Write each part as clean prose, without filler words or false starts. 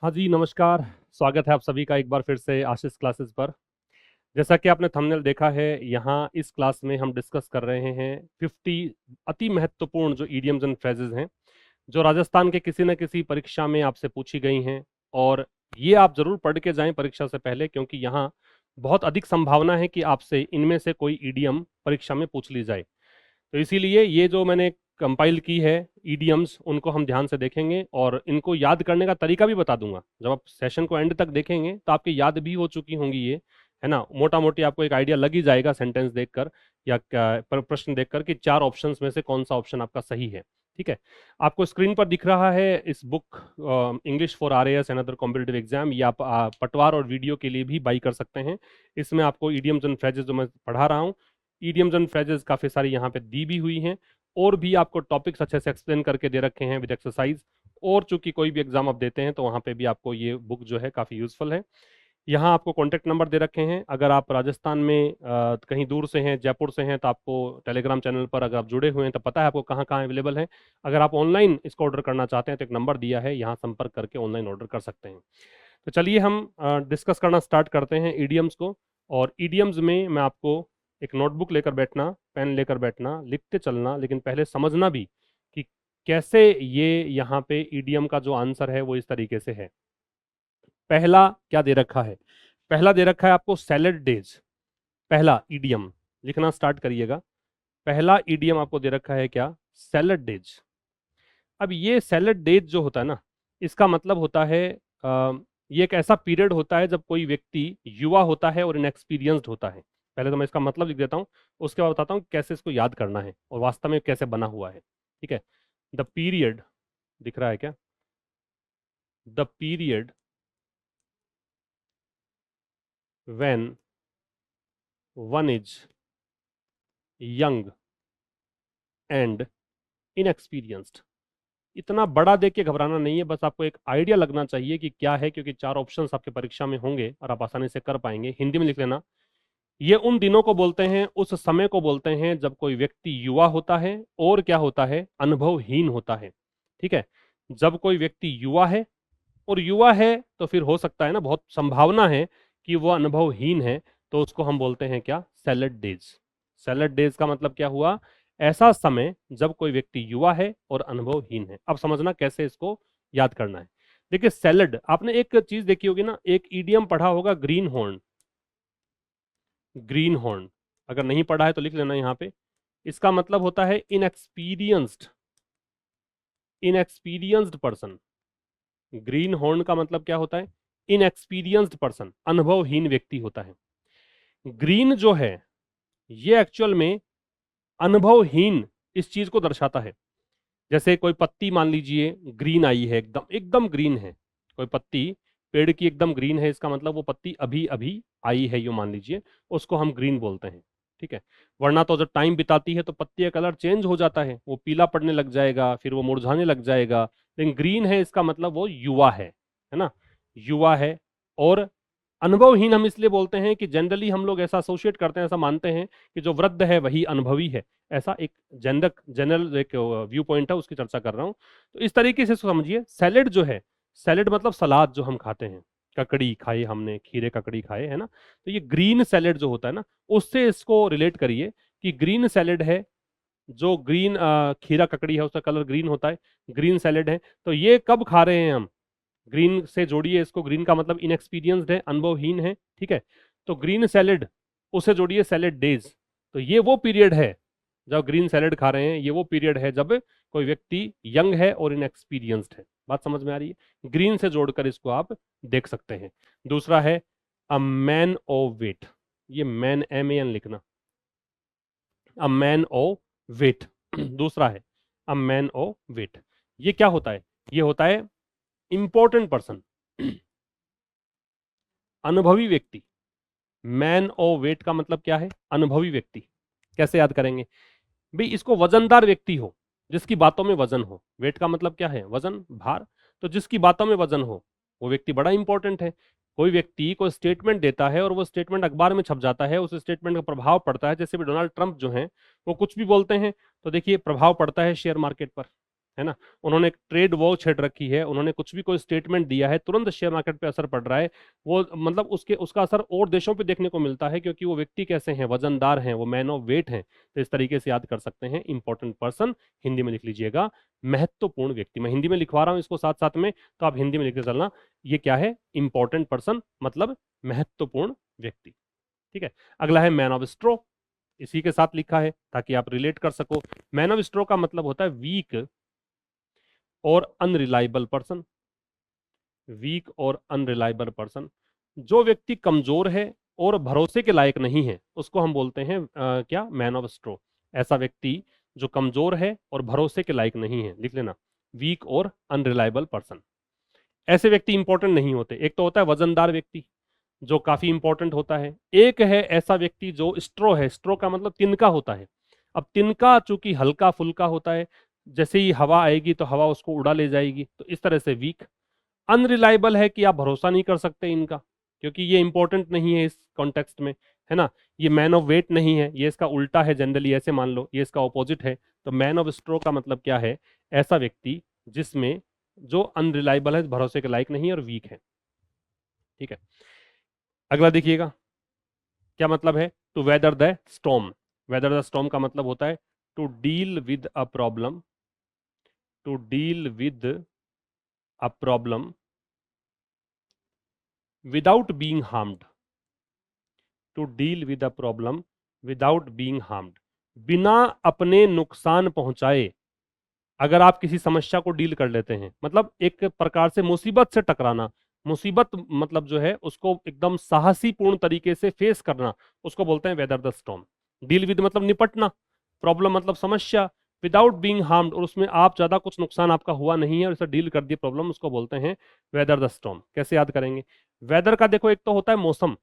हाँ जी, नमस्कार। स्वागत है आप सभी का एक बार फिर से आशीष क्लासेस पर। जैसा कि आपने थंबनेल देखा है, यहाँ इस क्लास में हम डिस्कस कर रहे हैं 50 अति महत्वपूर्ण जो इडियम्स एंड फ्रेजेस हैं, जो राजस्थान के किसी न किसी परीक्षा में आपसे पूछी गई हैं। और ये आप ज़रूर पढ़ के जाएं परीक्षा से पहले, क्योंकि यहाँ बहुत अधिक संभावना है कि आपसे इनमें से कोई इडियम परीक्षा में पूछ ली जाए। तो इसीलिए ये जो मैंने कंपाइल की है ईडियम्स, उनको हम ध्यान से देखेंगे और इनको याद करने का तरीका भी बता दूंगा। जब आप सेशन को एंड तक देखेंगे तो आपके याद भी हो चुकी होंगी ये, है ना। मोटा मोटी आपको एक आइडिया लग ही जाएगा सेंटेंस देखकर या प्रश्न देखकर कि चार ऑप्शंस में से कौन सा ऑप्शन आपका सही है। ठीक है, आपको स्क्रीन पर दिख रहा है इस book English for RAS and other competitive exam, ये आप पटवार और वीडियो के लिए भी बाई कर सकते हैं। इसमें आपको ईडियम्स एंड फ्रेजेस जो मैं पढ़ा रहा हूँ, ईडियम्स एंड फ्रेजेस काफी सारी यहाँ पे दी भी हुई हैं और भी आपको टॉपिक्स अच्छे से एक्सप्लेन करके दे रखे हैं विद एक्सरसाइज। और चूंकि कोई भी एग्जाम आप देते हैं तो वहाँ पे भी आपको ये बुक जो है काफ़ी यूजफुल है। यहाँ आपको कॉन्टैक्ट नंबर दे रखे हैं। अगर आप राजस्थान में कहीं दूर से हैं, जयपुर से हैं, तो आपको टेलीग्राम चैनल पर अगर आप जुड़े हुए हैं तो पता है आपको कहाँ कहाँ अवेलेबल है। अगर आप ऑनलाइन इसको ऑर्डर करना चाहते हैं तो एक नंबर दिया है, यहाँ संपर्क करके ऑनलाइन ऑर्डर कर सकते हैं। तो चलिए हम डिस्कस करना स्टार्ट करते हैं ईडियम्स को। और ईडियम्स में मैं आपको एक नोटबुक लेकर बैठना, पेन लेकर बैठना, लिखते चलना, लेकिन पहले समझना भी कि कैसे ये यहाँ पे ईडियम का जो आंसर है वो इस तरीके से है। पहला क्या दे रखा है? पहला दे रखा है आपको सैलड डेज। पहला ईडियम लिखना स्टार्ट करिएगा। पहला ईडियम आपको दे रखा है क्या? Salad days. अब ये सैलड डेज जो होता है ना, इसका मतलब होता है ये एक ऐसा पीरियड होता है जब कोई व्यक्ति युवा होता है और इनएक्सपीरियंस्ड होता है। पहले तो मैं इसका मतलब लिख देता हूँ, उसके बाद बताता हूँ कैसे इसको याद करना है और वास्तव में कैसे बना हुआ है। ठीक है, द पीरियड, दिख रहा है क्या? The period when one is young and inexperienced. इतना बड़ा देख के घबराना नहीं है, बस आपको एक आइडिया लगना चाहिए कि क्या है, क्योंकि चार ऑप्शंस आपके परीक्षा में होंगे और आप आसानी से कर पाएंगे। हिंदी में लिख लेना। ये उन दिनों को बोलते हैं, उस समय को बोलते हैं जब कोई व्यक्ति युवा होता है और क्या होता है? अनुभवहीन होता है। ठीक है, जब कोई व्यक्ति युवा है, और युवा है तो फिर हो सकता है ना, बहुत संभावना है कि वो अनुभवहीन है, तो उसको हम बोलते हैं क्या? Salad days. सैलड डेज का मतलब क्या हुआ? ऐसा समय जब कोई व्यक्ति युवा है और अनुभवहीन है। अब समझना कैसे इसको याद करना है। देखिए, सैलड, आपने एक चीज देखी होगी ना, एक ईडियम पढ़ा होगा, ग्रीन हॉर्न। ग्रीन हॉर्न अगर नहीं पढ़ा है तो लिख लेना यहाँ पे। इसका मतलब होता है inexperienced, inexperienced person. Green horn का मतलब क्या होता है? इनएक्सपीरियंस्ड पर्सन, अनुभवहीन व्यक्ति होता है। ग्रीन जो है ये एक्चुअल में अनुभवहीन इस चीज को दर्शाता है। जैसे कोई पत्ती मान लीजिए ग्रीन आई है, एकदम एकदम ग्रीन है। कोई पत्ती पेड़ की एकदम ग्रीन है, इसका मतलब वो पत्ती अभी अभी आई है, यो मान लीजिए, उसको हम ग्रीन बोलते हैं। ठीक है, वरना तो जब टाइम बिताती है तो पत्ती का कलर चेंज हो जाता है, वो पीला पड़ने लग जाएगा, फिर वो मुरझाने लग जाएगा। लेकिन ग्रीन है, इसका मतलब वो युवा है ना, युवा है। और अनुभवहीन हम इसलिए बोलते हैं कि जनरली हम लोग ऐसा एसोसिएट करते हैं, ऐसा मानते हैं कि जो वृद्ध है वही अनुभवी है। ऐसा एक जनरल एक व्यू पॉइंट है, उसकी चर्चा कर रहा हूं। तो इस तरीके से इसको समझिए। सैलेड जो है, सैलेड मतलब सलाद जो हम खाते हैं, ककड़ी खाई हमने, खीरे ककड़ी खाए, है ना। तो ये ग्रीन सैलेड जो होता है ना, उससे इसको रिलेट करिए कि ग्रीन सैलेड है, जो ग्रीन खीरा ककड़ी है उसका कलर ग्रीन होता है, ग्रीन सैलेड है। तो ये कब खा रहे हैं हम? ग्रीन से जोड़िए इसको, ग्रीन का मतलब इनएक्सपीरियंस्ड है, अनुभवहीन है। ठीक है, तो ग्रीन सैलेड, उसे जोड़िए सैलेड डेज। तो ये वो पीरियड है जब ग्रीन सैलेड खा रहे हैं, ये वो पीरियड है जब कोई व्यक्ति यंग है और इनएक्सपीरियंस्ड है। बात समझ में आ रही है? ग्रीन से जोड़कर इसको आप देख सकते हैं। दूसरा है अ मैन ओ वेट। ये मैन MAN लिखना, अ मैन ओ वेट। दूसरा है अ मैन ओ वेट। ये क्या होता है? ये होता है इंपॉर्टेंट पर्सन, अनुभवी व्यक्ति। मैन ओ वेट का मतलब क्या है? अनुभवी व्यक्ति। कैसे याद करेंगे भाई? इसको वजनदार व्यक्ति हो, जिसकी बातों में वजन हो। वेट का मतलब क्या है? वजन, भार। तो जिसकी बातों में वजन हो वो व्यक्ति बड़ा इंपॉर्टेंट है। कोई व्यक्ति कोई स्टेटमेंट देता है और वो स्टेटमेंट अखबार में छप जाता है, उस स्टेटमेंट का प्रभाव पड़ता है। जैसे भी डोनाल्ड ट्रंप जो हैं वो कुछ भी बोलते हैं तो देखिए प्रभाव पड़ता है शेयर मार्केट पर। है ना, उन्होंने एक ट्रेड वॉर छेड़ रखी है, उन्होंने कुछ भी कोई स्टेटमेंट दिया है, तुरंत शेयर मार्केट पे असर पड़ रहा है। वो मतलब उसका असर और देशों पे देखने को मिलता है, क्योंकि वो व्यक्ति कैसे हैं, वजनदार हैं, वो मैन ऑफ वेट हैं। तो इस तरीके से याद कर सकते हैं। इंपॉर्टेंट पर्सन हिंदी में लिख लीजिएगा, महत्वपूर्ण व्यक्ति। मैं हिंदी में लिखवा रहा हूं इसको साथ साथ में, तो आप हिंदी में लिखते चलना। ये क्या है, इंपॉर्टेंट पर्सन मतलब महत्वपूर्ण व्यक्ति। ठीक है। अगला है मैन ऑफ स्ट्रो, इसी के साथ लिखा है ताकि आप रिलेट कर सको। मैन ऑफ स्ट्रो का मतलब होता है वीक और अनरिलायबल पर्सन। वीक और अनरिलायबल पर्सन, जो व्यक्ति कमजोर है और भरोसे के लायक नहीं है, उसको हम बोलते हैं क्या, मैन ऑफ स्ट्रो। ऐसा व्यक्ति जो कमजोर है और भरोसे के लायक नहीं है, लिख लेना, वीक और अनरिलायबल पर्सन। ऐसे व्यक्ति इंपॉर्टेंट नहीं होते। एक तो होता है वजनदार व्यक्ति, जो काफी इंपॉर्टेंट होता है। एक है ऐसा व्यक्ति जो स्ट्रो है, स्ट्रो का मतलब तिनका होता है। अब तिनका चूंकि हल्का फुल्का होता है, जैसे ही हवा आएगी तो हवा उसको उड़ा ले जाएगी, तो इस तरह से वीक। अनरिलायबल है कि आप भरोसा नहीं कर सकते इनका, क्योंकि ये इंपॉर्टेंट नहीं है इस कॉन्टेक्स्ट में, है ना। ये मैन ऑफ वेट नहीं है, ये इसका उल्टा है, जनरली ऐसे मान लो, ये इसका ऑपोजिट है। तो मैन ऑफ स्ट्रो का मतलब क्या है, ऐसा व्यक्ति जिसमें जो अनरिलायबल है, भरोसे के लायक नहीं है और वीक है। ठीक है। अगला देखिएगा क्या मतलब है, to weather the storm. Weather the storm का मतलब होता है to deal with a problem, to deal with a problem without being harmed. To deal with a problem without being harmed, बिना अपने नुकसान पहुंचाए अगर आप किसी समस्या को डील कर लेते हैं, मतलब एक प्रकार से मुसीबत से टकराना। मुसीबत मतलब जो है उसको एकदम साहसी पूर्ण तरीके से फेस करना, उसको बोलते हैं weather the storm. Deal with मतलब निपटना, प्रॉब्लम मतलब समस्या, विदाउट बीइंग हार्म्ड, और उसमें आप ज्यादा कुछ नुकसान आपका हुआ नहीं है और इसे डील कर दिए प्रॉब्लम, उसको बोलते हैं वेदर द स्टॉर्म। कैसे याद करेंगे, वेदर का देखो एक तो होता है मौसम।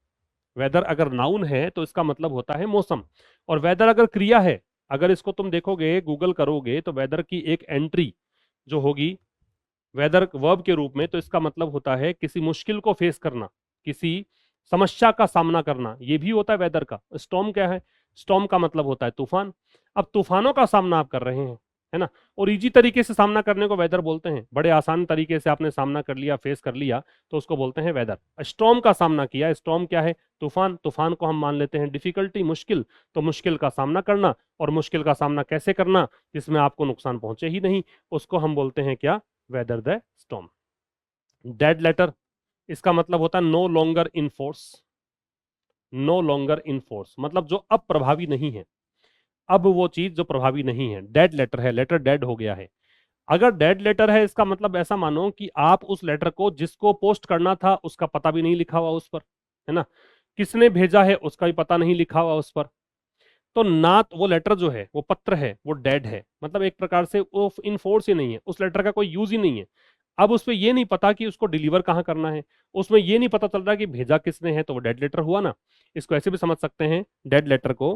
वेदर अगर नाउन है तो इसका मतलब होता है मौसम, और वेदर अगर क्रिया है, अगर इसको तुम देखोगे गूगल करोगे तो वेदर की एक एंट्री जो होगी वेदर वर्ब के रूप में, तो इसका मतलब होता है किसी मुश्किल को फेस करना, किसी समस्या का सामना करना, ये भी होता है वेदर का। स्टॉर्म क्या है, स्टॉर्म का मतलब होता है तूफान। अब तूफानों का सामना आप कर रहे हैं, है ना, और इजी तरीके से सामना करने को वेदर बोलते हैं। बड़े आसान तरीके से आपने सामना कर लिया, फेस कर लिया, तो उसको बोलते हैं वेदर। स्टॉर्म का सामना किया, स्टॉर्म क्या है, तूफान। तूफान को हम मान लेते हैं डिफिकल्टी, मुश्किल, तो मुश्किल का सामना करना, और मुश्किल का सामना कैसे करना, जिसमें आपको नुकसान पहुंचे ही नहीं, उसको हम बोलते हैं क्या, weather the storm. Dead letter, इसका मतलब होता है no longer in force. No longer in force मतलब जो अब प्रभावी नहीं है, अब वो चीज जो प्रभावी नहीं है, डेड लेटर है, लेटर डेड हो गया है। अगर डेड लेटर है, इसका मतलब ऐसा मानो कि आप उस लेटर को जिसको पोस्ट करना था उसका पता भी नहीं लिखा हुआ उस पर, है ना, किसने भेजा है उसका भी पता नहीं लिखा हुआ उस पर, तो ना तो वो लेटर जो है, वो पत्र है, वो डेड है, मतलब एक प्रकार से वो इन फोर्स ही नहीं है, उस लेटर का कोई यूज ही नहीं है। अब उसमें ये नहीं पता कि उसको डिलीवर कहाँ करना है, उसमें ये नहीं पता चल रहा कि भेजा किसने है, तो वो डेड लेटर हुआ ना। इसको ऐसे भी समझ सकते हैं डेड लेटर को,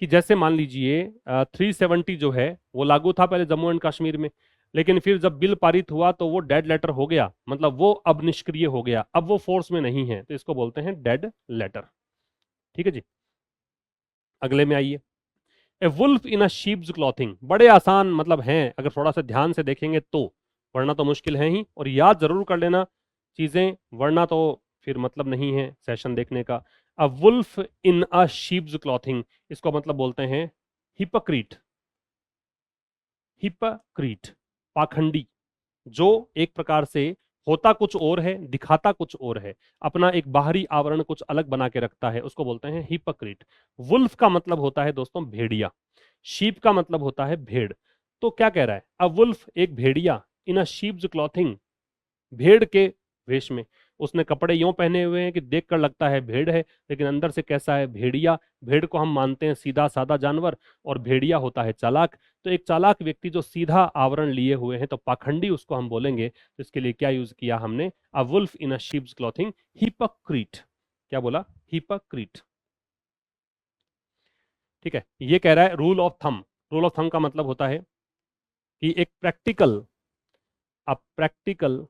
कि जैसे मान लीजिए 370 जो है वो लागू था पहले जम्मू एंड कश्मीर में, लेकिन फिर जब बिल पारित हुआ तो वो डेड लेटर हो गया, मतलब वो अब निष्क्रिय हो गया, अब वो फोर्स में नहीं है, तो इसको बोलते हैं डेड लेटर। ठीक है जी। अगले में आइए, ए wolf in a sheep's clothing. बड़े आसान मतलब हैं अगर थोड़ा सा ध्यान से देखेंगे तो, वरना तो मुश्किल है ही, और याद जरूर कर लेना चीजें, वरना तो फिर मतलब नहीं है सेशन देखने का। A wolf in a sheep's clothing, इसको मतलब बोलते हैं हिपोक्रीट। हिपोक्रीट, पाखंडी, जो एक प्रकार से होता कुछ और है, दिखाता कुछ और है, अपना एक बाहरी आवरण कुछ अलग बना के रखता है, उसको बोलते हैं हिपोक्रीट। वुल्फ का मतलब होता है दोस्तों भेड़िया, शीप का मतलब होता है भेड़। तो क्या कह रहा है, अ वुल्फ एक भेड़िया, इन अ शीप्स क्लॉथिंग भेड़ के वेश में, उसने कपड़े यूं पहने हुए हैं कि देखकर लगता है भेड़ है, लेकिन अंदर से कैसा है, भेड़िया। भेड़ को हम मानते हैं सीधा साधा जानवर, और भेड़िया होता है चालाक। तो एक चालाक व्यक्ति जो सीधा आवरण लिए हुए हैं, तो पाखंडी उसको हम बोलेंगे। तो इसके लिए क्या यूज किया हमने, a wolf in a sheep's clothing, hypocrite. क्या बोला, हिपोक्रीट। ठीक है। ये कह रहा है rule of thumb. Rule of thumb का मतलब होता है कि एक practical, a practical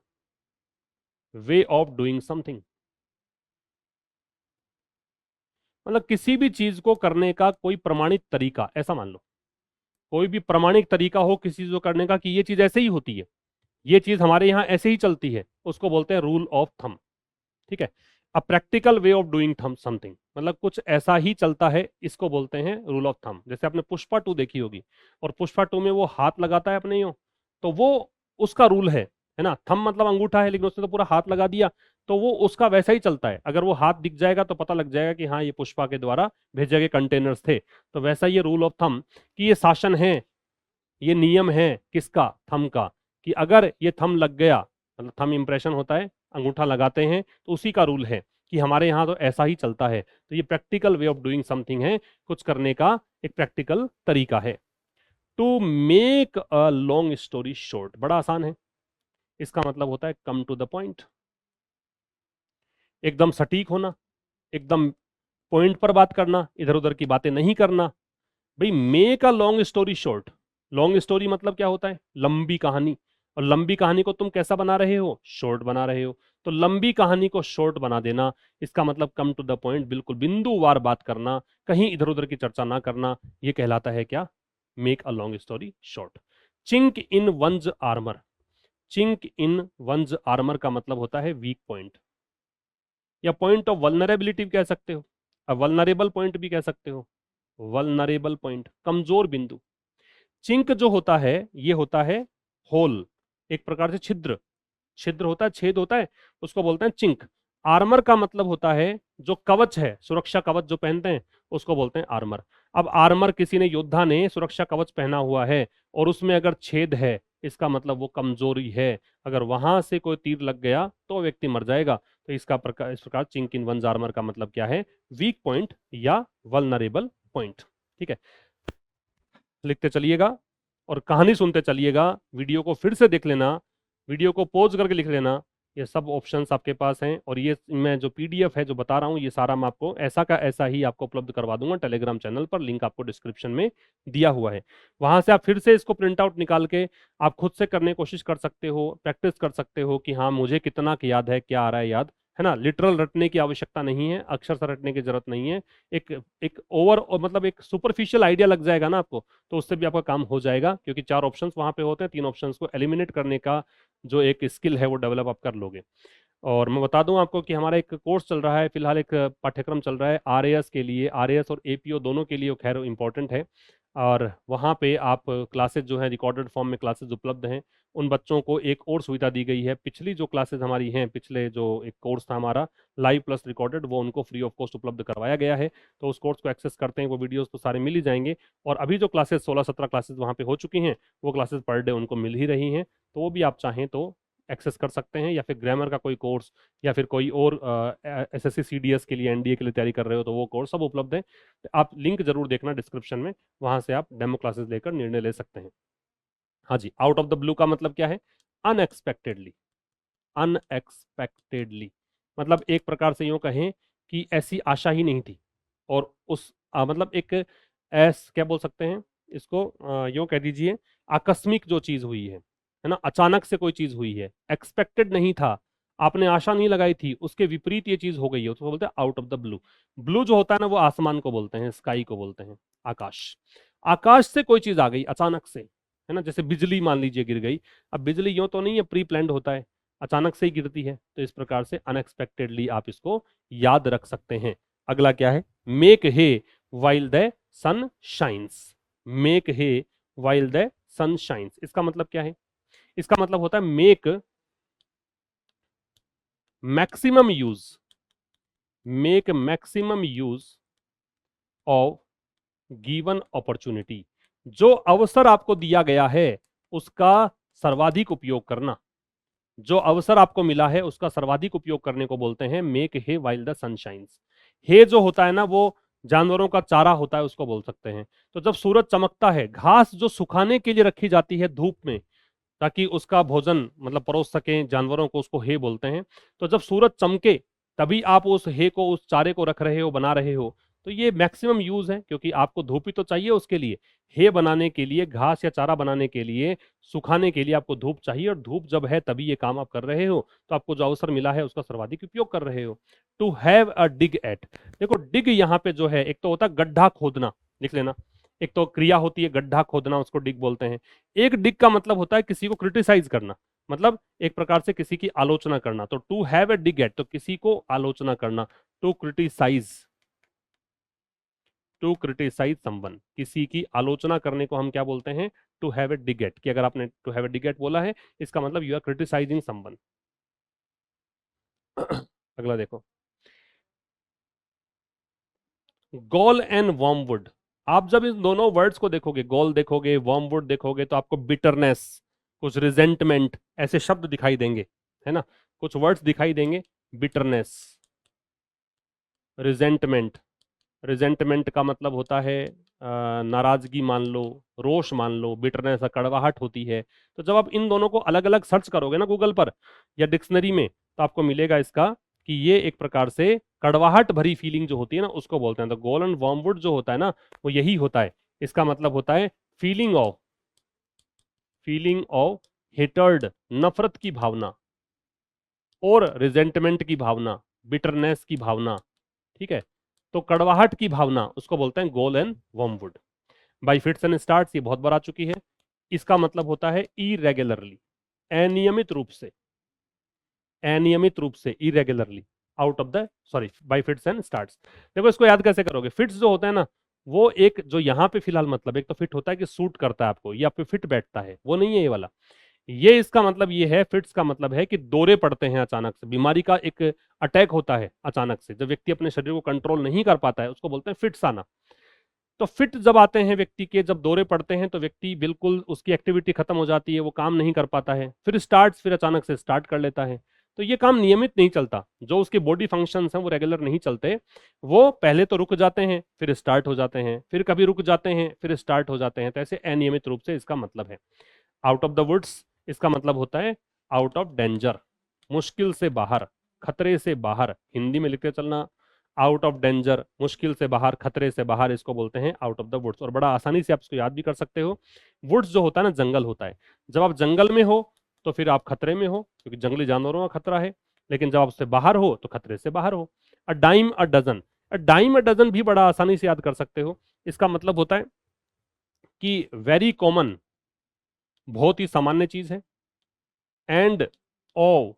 way of doing something, मतलब किसी भी चीज को करने का कोई प्रमाणित तरीका, ऐसा मान लो, कोई भी प्रमाणिक तरीका हो किसी चीज को करने का कि ये चीज ऐसे ही होती है, ये चीज हमारे यहाँ ऐसे ही चलती है, उसको बोलते हैं रूल ऑफ थंब। ठीक है, अ प्रैक्टिकल वे ऑफ डूइंग थम समथिंग, मतलब कुछ ऐसा ही चलता है, इसको बोलते हैं रूल ऑफ थंब। जैसे आपने पुष्पा 2 देखी होगी, और पुष्पा 2 में वो हाथ लगाता है अपने यूं, तो वो उसका रूल है ना। थंब मतलब अंगूठा है, लेकिन उसने तो पूरा हाथ लगा दिया, तो वो उसका वैसा ही चलता है। अगर वो हाथ दिख जाएगा तो पता लग जाएगा कि हाँ ये पुष्पा के द्वारा भेजे गए कंटेनर्स थे। तो वैसा ये रूल ऑफ थंब कि ये शासन है, ये नियम है किसका, थंब का, कि अगर ये थंब लग गया, मतलब थंब इंप्रेशन होता है, अंगूठा लगाते हैं, तो उसी का रूल है कि हमारे यहाँ तो ऐसा ही चलता है। तो ये practical way of doing something है, कुछ करने का एक प्रैक्टिकल तरीका है। To make a long story short, बड़ा आसान है, इसका मतलब होता है कम टू द पॉइंट, एकदम सटीक होना, एकदम पॉइंट पर बात करना, इधर उधर की बातें नहीं करना। भाई make a long story short, long story मतलब क्या होता है, लंबी कहानी, और लंबी कहानी को तुम कैसा बना रहे हो, शॉर्ट बना रहे हो। तो लंबी कहानी को शॉर्ट बना देना, इसका मतलब कम टू द पॉइंट, बिल्कुल बिंदुवार बात करना, कहीं इधर उधर की चर्चा ना करना, ये कहलाता है क्या, make a long story short. Chink in one's armour, chink in one's armour का मतलब होता है वीक पॉइंट, या पॉइंट ऑफ वल्नरेबिलिटी कह सकते हो, अब वल्नरेबल पॉइंट भी कह सकते हो, वल्नरेबल पॉइंट, कमजोर बिंदु। चिंक जो होता है ये होता है होल, एक प्रकार से छिद्र, छिद्र होता है, छेद होता है, उसको बोलते हैं चिंक। आर्मर का मतलब होता है जो कवच है, सुरक्षा कवच जो पहनते हैं, उसको बोलते हैं आर्मर। अब आर्मर किसी ने, योद्धा ने सुरक्षा कवच पहना हुआ है और उसमें अगर छेद है, इसका मतलब वो कमजोरी है, अगर वहां से कोई तीर लग गया तो व्यक्ति मर जाएगा। तो इसका प्रकार, इस प्रकार चिंक इन वंस आर्मर का मतलब क्या है, वीक पॉइंट या वल्नरेबल पॉइंट। ठीक है, लिखते चलिएगा और कहानी सुनते चलिएगा, वीडियो को फिर से देख लेना, वीडियो को पॉज करके लिख लेना, ये सब ऑप्शंस आपके पास हैं। और ये मैं जो पीडीएफ है जो बता रहा हूँ, ये सारा मैं आपको ऐसा का ऐसा ही आपको उपलब्ध करवा दूंगा टेलीग्राम चैनल पर, लिंक आपको डिस्क्रिप्शन में दिया हुआ है। वहां से आप फिर से इसको प्रिंट आउट निकाल के आप खुद से करने की कोशिश कर सकते हो, प्रैक्टिस कर सकते हो कि हाँ मुझे कितना याद है, क्या आ रहा है याद, है ना। लिटरल रटने की आवश्यकता नहीं है, अक्षर से रटने की जरूरत नहीं है। एक एक ओवर, मतलब एक सुपरफिशियल आइडिया लग जाएगा ना आपको, तो उससे भी आपका काम हो जाएगा, क्योंकि 4 ऑप्शंस वहां पे होते हैं, 3 ऑप्शंस को एलिमिनेट करने का जो एक स्किल है वो डेवलप आप कर लोगे। और मैं बता दूं आपको कि हमारा एक कोर्स चल रहा है, फिलहाल एक पाठ्यक्रम चल रहा है आरएएस के लिए, आरएएस और एपीओ दोनों के लिए, वो खैर इंपॉर्टेंट है। और वहाँ पे आप क्लासेस जो हैं रिकॉर्डेड फॉर्म में क्लासेस उपलब्ध हैं। उन बच्चों को एक और सुविधा दी गई है, पिछली जो क्लासेस हमारी हैं, पिछले जो एक कोर्स था हमारा लाइव प्लस रिकॉर्डेड, वो उनको फ्री ऑफ कॉस्ट उपलब्ध करवाया गया है। तो उस कोर्स को एक्सेस करते हैं, वो वीडियोस तो सारे मिल ही जाएंगे। और अभी जो क्लासेस 16-17 क्लासेस वहाँ पे हो चुकी हैं, वो क्लासेस पर डे उनको मिल ही रही हैं, तो वो भी आप चाहें तो एक्सेस कर सकते हैं। या फिर ग्रामर का कोई कोर्स, या फिर कोई और एसएससी सीडीएस के लिए, एनडीए के लिए तैयारी कर रहे हो, तो वो कोर्स सब उपलब्ध है। तो आप लिंक जरूर देखना डिस्क्रिप्शन में, वहां से आप डेमो क्लासेस लेकर निर्णय ले सकते हैं। हाँ जी, आउट ऑफ द ब्लू का मतलब क्या है, अनएक्सपेक्टेडली, अनएक्सपेक्टेडली मतलब एक प्रकार से यूं कहें कि ऐसी आशा ही नहीं थी, और उस मतलब एक क्या बोल सकते हैं इसको, यूं कह दीजिए आकस्मिक जो चीज हुई है ना, अचानक से कोई चीज हुई है, एक्सपेक्टेड नहीं था, आपने आशा नहीं लगाई थी, उसके विपरीत ये चीज हो गई है, उसको बोलते हैं out of the blue. Blue जो होता है ना, वो आसमान को बोलते हैं, स्काई को बोलते हैं, आकाश। आकाश से कोई चीज आ गई अचानक से, है ना, जैसे बिजली मान लीजिए गिर गई। अब बिजली यूं तो नहीं है, प्री प्लान्ड होता है, अचानक से ही गिरती है, तो इस प्रकार से अनएक्सपेक्टेडली आप इसको याद रख सकते हैं। अगला क्या है, make hay while the sun shines, make hay while the sun shines, इसका मतलब क्या है, इसका मतलब होता है make maximum use, make maximum use of given opportunity, जो अवसर आपको दिया गया है उसका सर्वाधिक उपयोग करना, जो अवसर आपको मिला है उसका सर्वाधिक उपयोग करने को बोलते हैं make hay while the sun shines. Hay जो होता है ना, वो जानवरों का चारा होता है, उसको बोल सकते हैं। तो जब सूरज चमकता है, घास जो सुखाने के लिए रखी जाती है धूप में, ताकि उसका भोजन मतलब परोस सकें जानवरों को, उसको हे बोलते हैं। तो जब सूरज चमके तभी आप उस हे को, उस चारे को रख रहे हो, बना रहे हो, तो ये मैक्सिमम यूज है, क्योंकि आपको धूप ही तो चाहिए उसके लिए, हे बनाने के लिए, घास या चारा बनाने के लिए, सुखाने के लिए आपको धूप चाहिए, और धूप जब है तभी ये काम आप कर रहे हो, तो आपको जो अवसर मिला है उसका सर्वाधिक उपयोग कर रहे हो। To have a dig at, देखो डिग यहाँ पे जो है, एक तो होता है गड्ढा खोदना, लिख लेना, एक तो क्रिया होती है गड्ढा खोदना, उसको डिग बोलते हैं। एक डिग का मतलब होता है किसी को क्रिटिसाइज करना, मतलब एक प्रकार से किसी की आलोचना करना। तो to have a dig at, तो किसी को आलोचना करना, to criticise, to criticise someone, किसी की आलोचना करने को हम क्या बोलते हैं, to have a dig at. कि अगर आपने to have a dig at बोला है, इसका मतलब यू आर क्रिटिसाइजिंग समवन। अगला देखो, गॉल एंड वर्मवुड। आप जब इन दोनों वर्ड्स को देखोगे, गॉल देखोगे, वर्मवुड देखोगे, तो आपको बिटरनेस, कुछ रिजेंटमेंट, ऐसे शब्द दिखाई देंगे, है ना, कुछ वर्ड्स दिखाई देंगे। बिटरनेस, रिजेंटमेंट, रिजेंटमेंट का मतलब होता है नाराजगी मान लो, रोष मान लो, बिटरनेस कड़वाहट होती है। तो जब आप इन दोनों को अलग अलग सर्च करोगे ना गूगल पर या डिक्शनरी में, तो आपको मिलेगा इसका कि ये एक प्रकार से कड़वाहट भरी फीलिंग जो होती है ना, उसको बोलते हैं। तो गॉल एंड वर्मवुड जो होता है ना, वो यही होता है। इसका मतलब होता है feeling of, feeling of hatred, नफरत की भावना, और रिजेंटमेंट की भावना, बिटरनेस की भावना, ठीक है। तो कड़वाहट की भावना, उसको बोलते हैं gall and wormwood. By fits and starts, ये बहुत बार आ चुकी है। इसका मतलब होता है इरेगुलरली, अनियमित रूप से, अनियमित रूप से, irregularly, out of the, sorry, by fits and starts. देखो इसको याद कैसे करोगे, फिट्स जो होता है ना, वो एक जो यहाँ पे फिलहाल मतलब, एक तो फिट होता है कि सूट करता है आपको, ये आप पे फिट बैठता है, वो नहीं है ये वाला। ये इसका मतलब ये है, फिट्स का मतलब है कि दौरे पड़ते हैं अचानक से, बीमारी का एक अटैक होता है अचानक से, जब व्यक्ति अपने शरीर को कंट्रोल नहीं कर पाता है, उसको बोलते हैं फिट्स आना। तो फिट जब आते हैं व्यक्ति के, जब दौरे पड़ते हैं, तो व्यक्ति बिल्कुल उसकी एक्टिविटी खत्म हो जाती है, वो काम नहीं कर पाता है, फिर स्टार्ट, फिर अचानक से स्टार्ट कर लेता है। तो ये काम नियमित नहीं चलता, जो उसके बॉडी फंक्शंस हैं वो रेगुलर नहीं चलते, वो पहले तो रुक जाते हैं, फिर स्टार्ट हो जाते हैं, फिर कभी रुक जाते हैं, फिर स्टार्ट हो जाते हैं। तो ऐसे अनियमित रूप से इसका मतलब है। आउट ऑफ द वुड्स, इसका मतलब होता है आउट ऑफ डेंजर, मुश्किल से बाहर, खतरे से बाहर, हिंदी में लिखते चलना, आउट ऑफ डेंजर, मुश्किल से बाहर, खतरे से बाहर, इसको बोलते हैं आउट ऑफ द वुड्स। और बड़ा आसानी से आप इसको याद भी कर सकते हो। वुड्स जो होता है ना, जंगल होता है। जब आप जंगल में हो तो फिर आप खतरे में हो, क्योंकि जंगली जानवरों का खतरा है। लेकिन जब आप उससे बाहर हो तो खतरे से बाहर हो। A dime a dozen, a dime a dozen भी बड़ा आसानी से याद कर सकते हो। इसका मतलब होता है कि वेरी कॉमन, बहुत ही सामान्य चीज है, and of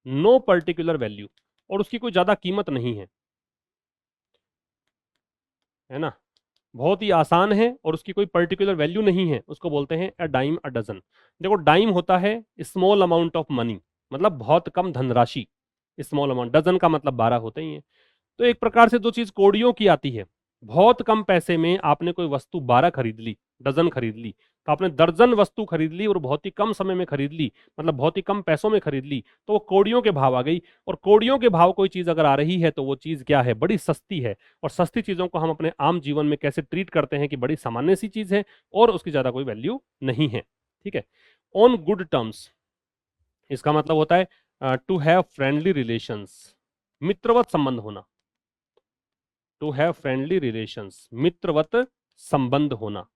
no particular value, और उसकी कोई ज्यादा कीमत नहीं है ना, बहुत ही आसान है और उसकी कोई पर्टिकुलर वैल्यू नहीं है, उसको बोलते हैं अ डाइम अ डजन। देखो डाइम होता है स्मॉल अमाउंट ऑफ मनी, मतलब बहुत कम धनराशि, स्मॉल अमाउंट, डजन का मतलब 12 होते ही है। तो एक प्रकार से जो चीज कौड़ियों की आती है, बहुत कम पैसे में आपने कोई वस्तु 12 खरीद ली, डजन खरीद ली, तो आपने दर्जन वस्तु खरीद ली और बहुत ही कम समय में खरीद ली, मतलब बहुत ही कम पैसों में खरीद ली, तो वो कौड़ियों के भाव आ गई। और कौड़ियों के भाव कोई चीज अगर आ रही है तो वो चीज क्या है, बड़ी सस्ती है। और सस्ती चीजों को हम अपने आम जीवन में कैसे ट्रीट करते हैं कि बड़ी सामान्य सी चीज है और उसकी ज्यादा कोई वैल्यू नहीं है, ठीक है। ऑन गुड टर्म्स, इसका मतलब होता है टू हैव फ्रेंडली रिलेशंस, मित्रवत संबंध होना, टू हैव फ्रेंडली रिलेशंस, मित्रवत संबंध होना।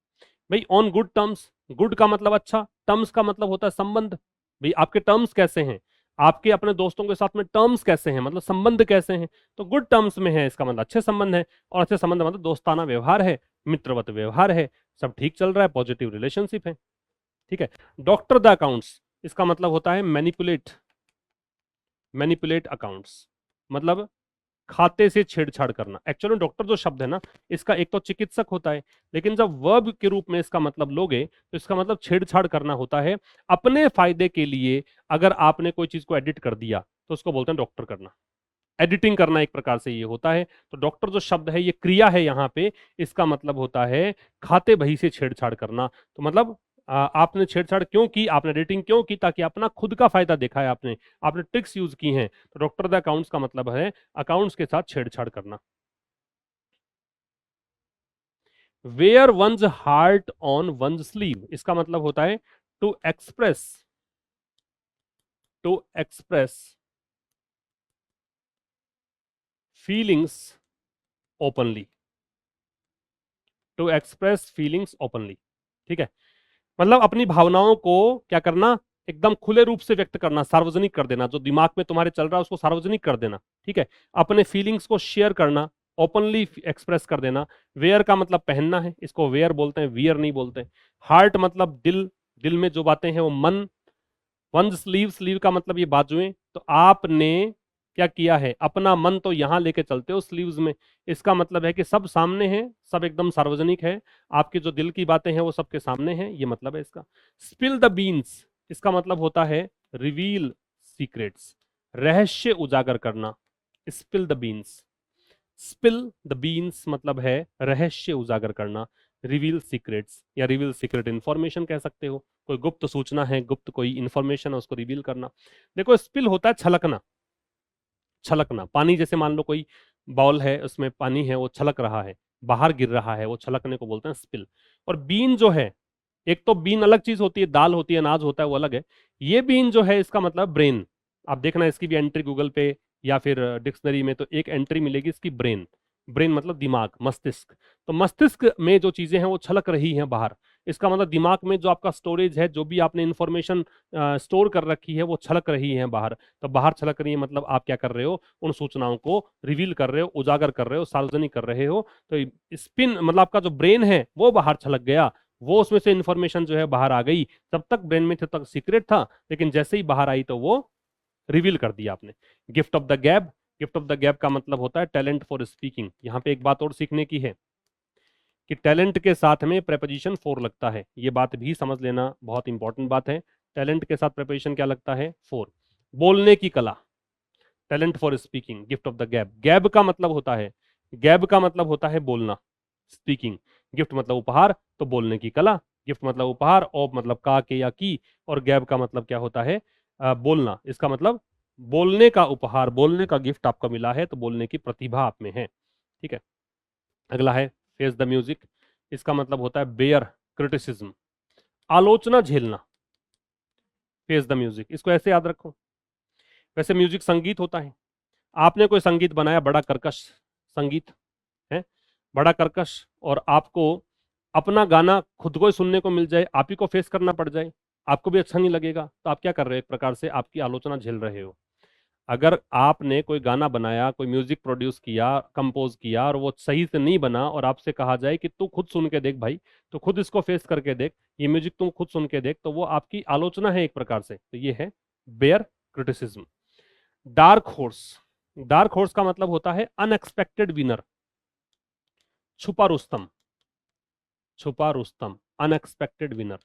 भाई ऑन गुड टर्म्स, गुड का मतलब अच्छा, टर्म्स का मतलब होता है संबंध। भाई आपके टर्म्स कैसे हैं, आपके अपने दोस्तों के साथ में टर्म्स कैसे हैं, मतलब संबंध कैसे हैं। तो गुड टर्म्स में है, इसका मतलब अच्छे संबंध है, और अच्छे संबंध मतलब दोस्ताना व्यवहार है, मित्रवत व्यवहार है, सब ठीक चल रहा है, पॉजिटिव रिलेशनशिप है, ठीक है। डॉक्टर द अकाउंट्स, इसका मतलब होता है मैनिपुलेट, मैनिपुलेट अकाउंट्स, मतलब खाते से छेड़छाड़ करना। एक्चुअली डॉक्टर जो शब्द है ना, इसका एक तो चिकित्सक होता है, लेकिन जब वर्ब के रूप में इसका मतलब लोगे तो इसका मतलब छेड़छाड़ करना होता है अपने फायदे के लिए। अगर आपने कोई चीज को एडिट कर दिया तो उसको बोलते हैं डॉक्टर करना, एडिटिंग करना एक प्रकार से ये होता है। तो डॉक्टर जो शब्द है, ये क्रिया है यहाँ पे, इसका मतलब होता है खाते बही से छेड़छाड़ करना। तो मतलब आपने छेड़छाड़ क्यों की, आपने एडिटिंग क्यों की, ताकि अपना खुद का फायदा देखा है आपने, आपने ट्रिक्स यूज की हैं। तो डॉक्टर द अकाउंट्स का मतलब है अकाउंट्स के साथ छेड़छाड़ करना। Wear one's heart on one's sleeve, इसका मतलब होता है to express, to express feelings openly, to express feelings openly, ठीक है। मतलब अपनी भावनाओं को क्या करना, एकदम खुले रूप से व्यक्त करना, सार्वजनिक कर देना, जो दिमाग में तुम्हारे चल रहा है उसको सार्वजनिक कर देना, ठीक है। अपने फीलिंग्स को शेयर करना, ओपनली एक्सप्रेस कर देना। वेयर का मतलब पहनना है, इसको वेयर बोलते हैं, वियर नहीं बोलते। हार्ट मतलब दिल, दिल में जो बातें हैं वो मन। वन स्लीव, स्लीव का मतलब ये बाजुएं। तो आपने क्या किया है, अपना मन तो यहां लेके चलते हो स्लीव्स में। इसका मतलब है कि सब सामने है, सब एकदम सार्वजनिक है, आपके जो दिल की बातें हैं वो सबके सामने हैं, ये मतलब है इसका। स्पिल द बीन्स, इसका मतलब होता है रिवील सीक्रेट्स, रहस्य उजागर करना। Spill the beans, spill the beans मतलब है रहस्य उजागर करना। रिवील सीक्रेट्स या रिवील सीक्रेट इंफॉर्मेशन कह सकते हो, कोई गुप्त सूचना है, गुप्त कोई इंफॉर्मेशन है, उसको रिवील करना। देखो स्पिल होता है छलकना, छलकना। पानी जैसे मान लो कोई बाउल है, उसमें पानी है, वो छलक रहा है, बाहर गिर रहा है, वो छलकने को बोलते हैं स्पिल। और बीन जो है, एक तो बीन अलग चीज होती है, दाल होती है, अनाज होता है, वो अलग है। ये बीन जो है इसका मतलब ब्रेन। आप देखना इसकी भी एंट्री गूगल पे या फिर डिक्शनरी में, तो एक एंट्री मिलेगी इसकी ब्रेन। ब्रेन मतलब दिमाग, मस्तिष्क। तो मस्तिष्क में जो चीजें हैं वो छलक रही हैं बाहर। इसका मतलब दिमाग में जो आपका स्टोरेज है, जो भी आपने इंफॉर्मेशन स्टोर कर रखी है, वो छलक रही है बाहर। तो बाहर छलक रही है मतलब आप क्या कर रहे हो, उन सूचनाओं को रिवील कर रहे हो, उजागर कर रहे हो, सार्वजनिक कर रहे हो। तो स्पिन मतलब आपका जो ब्रेन है वो बाहर छलक गया, वो उसमें से इंफॉर्मेशन जो है बाहर आ गई। तब तक ब्रेन में तब तक सीक्रेट था, लेकिन जैसे ही बाहर आई तो वो रिवील कर दिया आपने। गिफ्ट ऑफ द गैब, गिफ्ट ऑफ द गैब का मतलब होता है टैलेंट फॉर स्पीकिंग। यहां पे एक बात और सीखने की है कि टैलेंट के साथ में प्रेपोजिशन फॉर लगता है, ये बात भी समझ लेना, बहुत इंपॉर्टेंट बात है। टैलेंट के साथ प्रेपोजिशन क्या लगता है, फॉर। बोलने की कला, talent for speaking, gift of the गैब। गैब का मतलब होता है, गैब का मतलब होता है बोलना, स्पीकिंग। गिफ्ट मतलब उपहार, तो बोलने की कला। गिफ्ट मतलब उपहार, ऑफ मतलब का के या की, और गैब का मतलब क्या होता है, बोलना। इसका मतलब बोलने का उपहार, बोलने का गिफ्ट आपको मिला है, तो बोलने की प्रतिभा आप में है। ठीक है। अगला है फेस द म्यूजिक, इसका मतलब होता है बेयर क्रिटिसिज्म, आलोचना झेलना। फेस द म्यूजिक, इसको ऐसे याद रखो। वैसे म्यूजिक संगीत होता है, आपने कोई संगीत बनाया, बड़ा कर्कश संगीत है, बड़ा कर्कश, और आपको अपना गाना खुद को ही सुनने को मिल जाए, आप ही को फेस करना पड़ जाए, आपको भी अच्छा नहीं लगेगा, तो आप क्या कर रहे हो, एक प्रकार से आपकी आलोचना झेल रहे हो। अगर आपने कोई गाना बनाया, कोई म्यूजिक प्रोड्यूस किया, कंपोज किया, और वो सही से नहीं बना, और आपसे कहा जाए कि तू खुद सुन के देख भाई, तो खुद इसको फेस करके देख, ये म्यूजिक तुम खुद सुन के देख, तो वो आपकी आलोचना है एक प्रकार से। तो ये है bear criticism. Dark horse, dark horse का मतलब होता है अनएक्सपेक्टेड विनर, छुपा रुस्तम, छुपा रुस्तम, अनएक्सपेक्टेड विनर।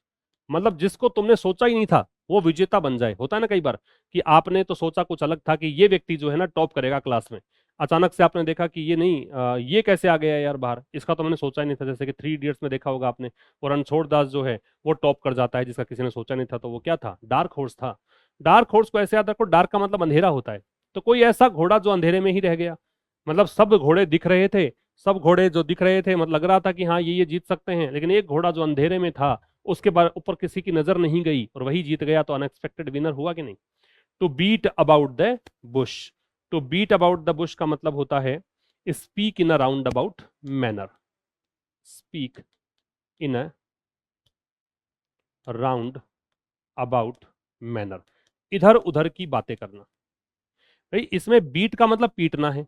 मतलब जिसको तुमने सोचा ही नहीं था वो विजेता बन जाए। होता है ना कई बार कि आपने तो सोचा कुछ अलग था कि ये व्यक्ति जो है ना टॉप करेगा क्लास में, अचानक से आपने देखा कि ये नहीं, ये कैसे आ गया यार बाहर, इसका तो मैंने सोचा ही नहीं था। जैसे कि 3 इडियट्स में देखा होगा आपने, वो रणछोड़ दास जो है वो टॉप कर जाता है, जिसका किसी ने सोचा नहीं था। तो वो क्या था, डार्क हॉर्स था। डार्क हॉर्स को ऐसे याद रखो, डार्क का मतलब अंधेरा होता है। तो कोई ऐसा घोड़ा जो अंधेरे में ही रह गया, मतलब सब घोड़े दिख रहे थे, सब घोड़े जो दिख रहे थे, मतलब लग रहा था कि हाँ ये जीत सकते हैं, लेकिन एक घोड़ा जो अंधेरे में था, उसके बाद ऊपर किसी की नजर नहीं गई और वही जीत गया। तो अनएक्सपेक्टेड विनर हुआ कि नहीं। To beat about the bush, to beat about the bush का मतलब होता है speak in a roundabout manner, speak in a roundabout manner, इधर उधर की बातें करना। भाई इसमें बीट का मतलब पीटना है,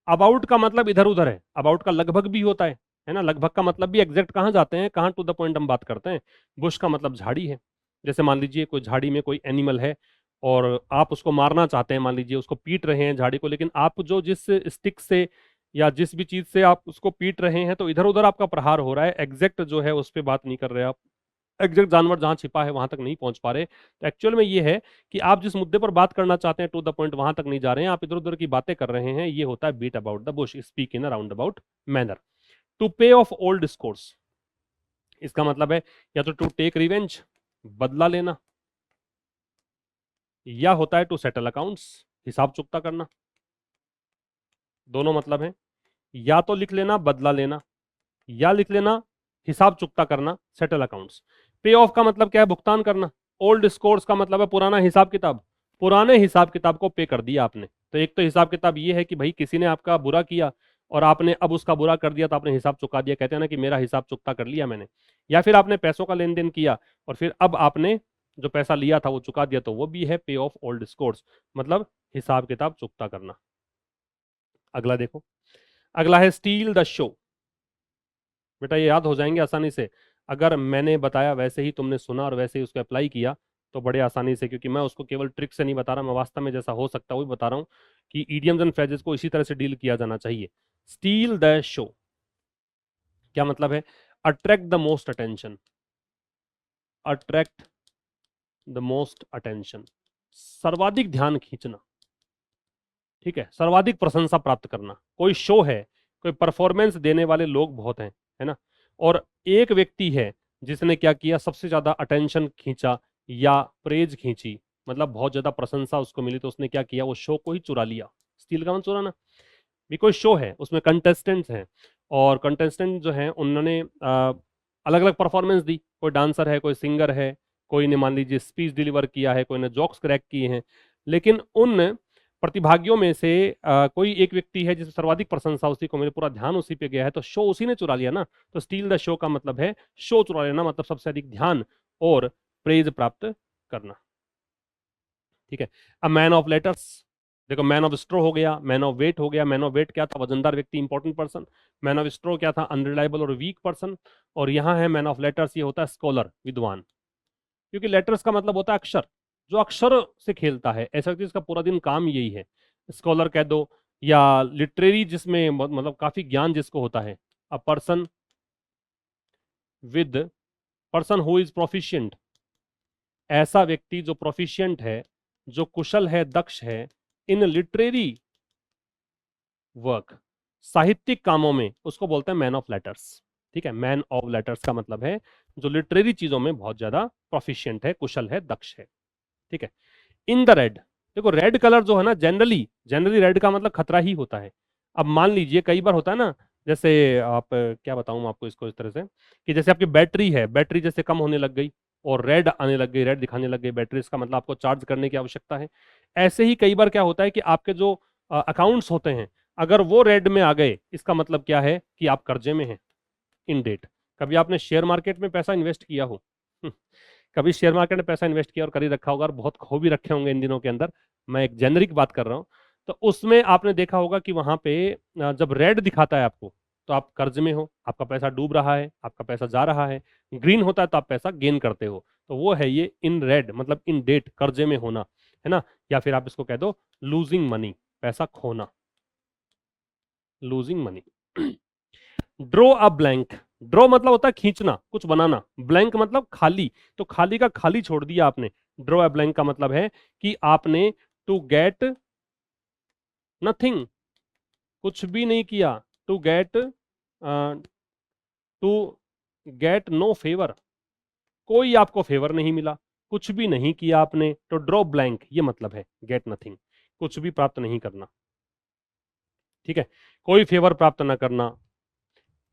अबाउट का मतलब इधर उधर है, अबाउट का लगभग भी होता है ना, लगभग का मतलब भी एग्जैक्ट कहाँ जाते हैं, कहाँ टू द पॉइंट हम बात करते हैं। बुश का मतलब झाड़ी है। जैसे मान लीजिए कोई झाड़ी में कोई एनिमल है और आप उसको मारना चाहते हैं, मान लीजिए उसको पीट रहे हैं झाड़ी को, लेकिन आप जो जिस स्टिक से या जिस भी चीज से आप उसको पीट रहे हैं, तो इधर उधर आपका प्रहार हो रहा है, एग्जैक्ट जो है उस पर बात नहीं कर रहे आप, एग्जैक्ट जानवर जहां छिपा है वहां तक नहीं पहुंच पा रहे। तो एक्चुअल में ये है कि आप जिस मुद्दे पर बात करना चाहते हैं टू द पॉइंट वहां तक नहीं जा रहे हैं, आप इधर उधर की बातें कर रहे हैं। ये होता है beat about the bush, speak in a roundabout manner. To pay off old discourse, इसका मतलब है या तो टू टेक रिवेंज, बदला लेना, या होता है टू सेटल अकाउंट्स, हिसाब चुकता करना। दोनों मतलब है, या तो लिख लेना बदला लेना, या लिख लेना हिसाब चुकता करना, सेटल अकाउंट्स। पे ऑफ का मतलब क्या है, भुगतान करना। ओल्ड स्कोर्स का मतलब है पुराना हिसाब किताब, पुराने हिसाब किताब को पे कर दिया आपने। तो एक तो हिसाब किताब ये है कि भाई किसी ने आपका बुरा किया और आपने अब उसका बुरा कर दिया, तो आपने हिसाब चुका दिया, कहते हैं ना कि मेरा हिसाब चुकता कर लिया मैंने। या फिर आपने पैसों का लेन देन किया और फिर अब आपने जो पैसा लिया था वो चुका दिया, तो वो भी है पे ऑफ ओल्ड स्कोर्स, मतलब हिसाब किताब चुकता करना। अगला देखो, अगला है स्टील द शो। बेटा ये याद हो जाएंगे आसानी से, अगर मैंने बताया वैसे ही तुमने सुना और वैसे ही उसको अप्लाई किया तो बड़े आसानी से, क्योंकि मैं उसको केवल ट्रिक से नहीं बता रहा, मैं वास्तव में जैसा हो सकता है वही बता रहा हूं कि इडियम्स एंड फ्रेजेस को इसी तरह से डील किया जाना चाहिए। स्टील द शो क्या मतलब है? Attract the most attention, attract the most attention, सर्वाधिक ध्यान खींचना, ठीक है, सर्वाधिक प्रशंसा प्राप्त करना। कोई शो है, कोई परफॉर्मेंस देने वाले लोग बहुत हैं, है ना, और एक व्यक्ति है जिसने क्या किया, सबसे ज्यादा अटेंशन खींचा या प्रेज खींची, मतलब बहुत ज्यादा प्रशंसा उसको मिली, तो उसने क्या किया, वो शो को ही चुरा लिया। स्टील का मतलब चुराना। भी कोई शो है, उसमें कंटेस्टेंट्स हैं, और कंटेस्टेंट जो हैं उन्होंने अलग अलग परफॉर्मेंस दी, कोई डांसर है, कोई सिंगर है, कोई ने मान लीजिए स्पीच डिलीवर किया है, कोई ने जोक्स क्रैक किए हैं, लेकिन उन प्रतिभागियों में से कोई एक व्यक्ति है जिसे सर्वाधिक प्रशंसा उसी को मिली, पूरा ध्यान उसी पे गया है, तो शो उसी ने चुरा लिया ना। तो स्टील द शो का मतलब है शो चुरा लेना, मतलब सबसे अधिक ध्यान और प्रेज प्राप्त करना, ठीक है। अ मैन ऑफ लेटर्स, देखो मैन ऑफ स्ट्रो हो गया, मैन ऑफ वेट हो गया। मैन ऑफ वेट क्या था? वजनदार व्यक्ति, इंपॉर्टेंट पर्सन। मैन ऑफ स्ट्रो क्या था? अनरिलायबल और वीक पर्सन। और यहाँ है मैन ऑफ लेटर्स, ये होता है स्कॉलर, विद्वान, क्योंकि लेटर्स का मतलब होता है अक्षर, जो अक्षर से खेलता है, ऐसा व्यक्ति इसका पूरा दिन काम यही है। स्कॉलर कह दो, या लिटरेरी जिसमें मतलब काफी ज्ञान जिसको होता है। A person with, person who is proficient, ऐसा व्यक्ति जो प्रोफिशिएंट है, जो कुशल है, दक्ष है इन लिटरेरी वर्क, साहित्यिक कामों में, उसको बोलते हैं मैन ऑफ लेटर्स, ठीक है। मैन ऑफ लेटर्स का मतलब है जो लिटरेरी चीजों में बहुत ज्यादा प्रोफिशिएंट है, कुशल है, दक्ष है, ठीक है। इन द रेड, देखो रेड कलर जो है ना, जनरली जनरली रेड का मतलब खतरा ही होता है। अब मान लीजिए कई बार होता है ना, जैसे आप क्या बताऊं मैं आपको इसको इस तरह से, कि जैसे आपकी बैटरी है, बैटरी जैसे कम होने लग गई और रेड आने लग गई, रेड दिखाने लग गई बैटरी, इसका मतलब आपको चार्ज करने की आवश्यकता है। ऐसे ही कई बार क्या होता है कि आपके जो अकाउंट्स होते हैं, अगर वो रेड में आ गए, इसका मतलब क्या है कि आप कर्जे में हैं, इन डेट। कभी आपने शेयर मार्केट में पैसा इन्वेस्ट किया हो? कभी शेयर मार्केट में पैसा इन्वेस्ट किया और कर ही रखा होगा, और बहुत खो भी रखे होंगे इन दिनों के अंदर, मैं एक जेनरिक बात कर रहा हूं। तो उसमें आपने देखा होगा कि वहां पे जब रेड दिखाता है आपको, तो आप कर्ज में हो, आपका पैसा डूब रहा है, आपका पैसा जा रहा है। ग्रीन होता है तो आप पैसा गेन करते हो। तो वो है ये इन रेड, मतलब इन डेट, कर्जे में होना, है ना। या फिर आप इसको कह दो लूजिंग मनी, पैसा खोना, losing money. Draw a blank, draw मतलब होता है खींचना, कुछ बनाना, ब्लैंक मतलब खाली, तो खाली का खाली छोड़ दिया आपने। ड्रॉ अ ब्लैंक का मतलब है कि आपने टू गेट नथिंग, कुछ भी नहीं किया, to get, to get no favour, कोई आपको फेवर नहीं मिला, कुछ भी नहीं किया आपने, तो ड्रॉ ब्लैंक ये मतलब है गेट नथिंग, कुछ भी प्राप्त नहीं करना, ठीक है। कोई फेवर प्राप्त ना करना,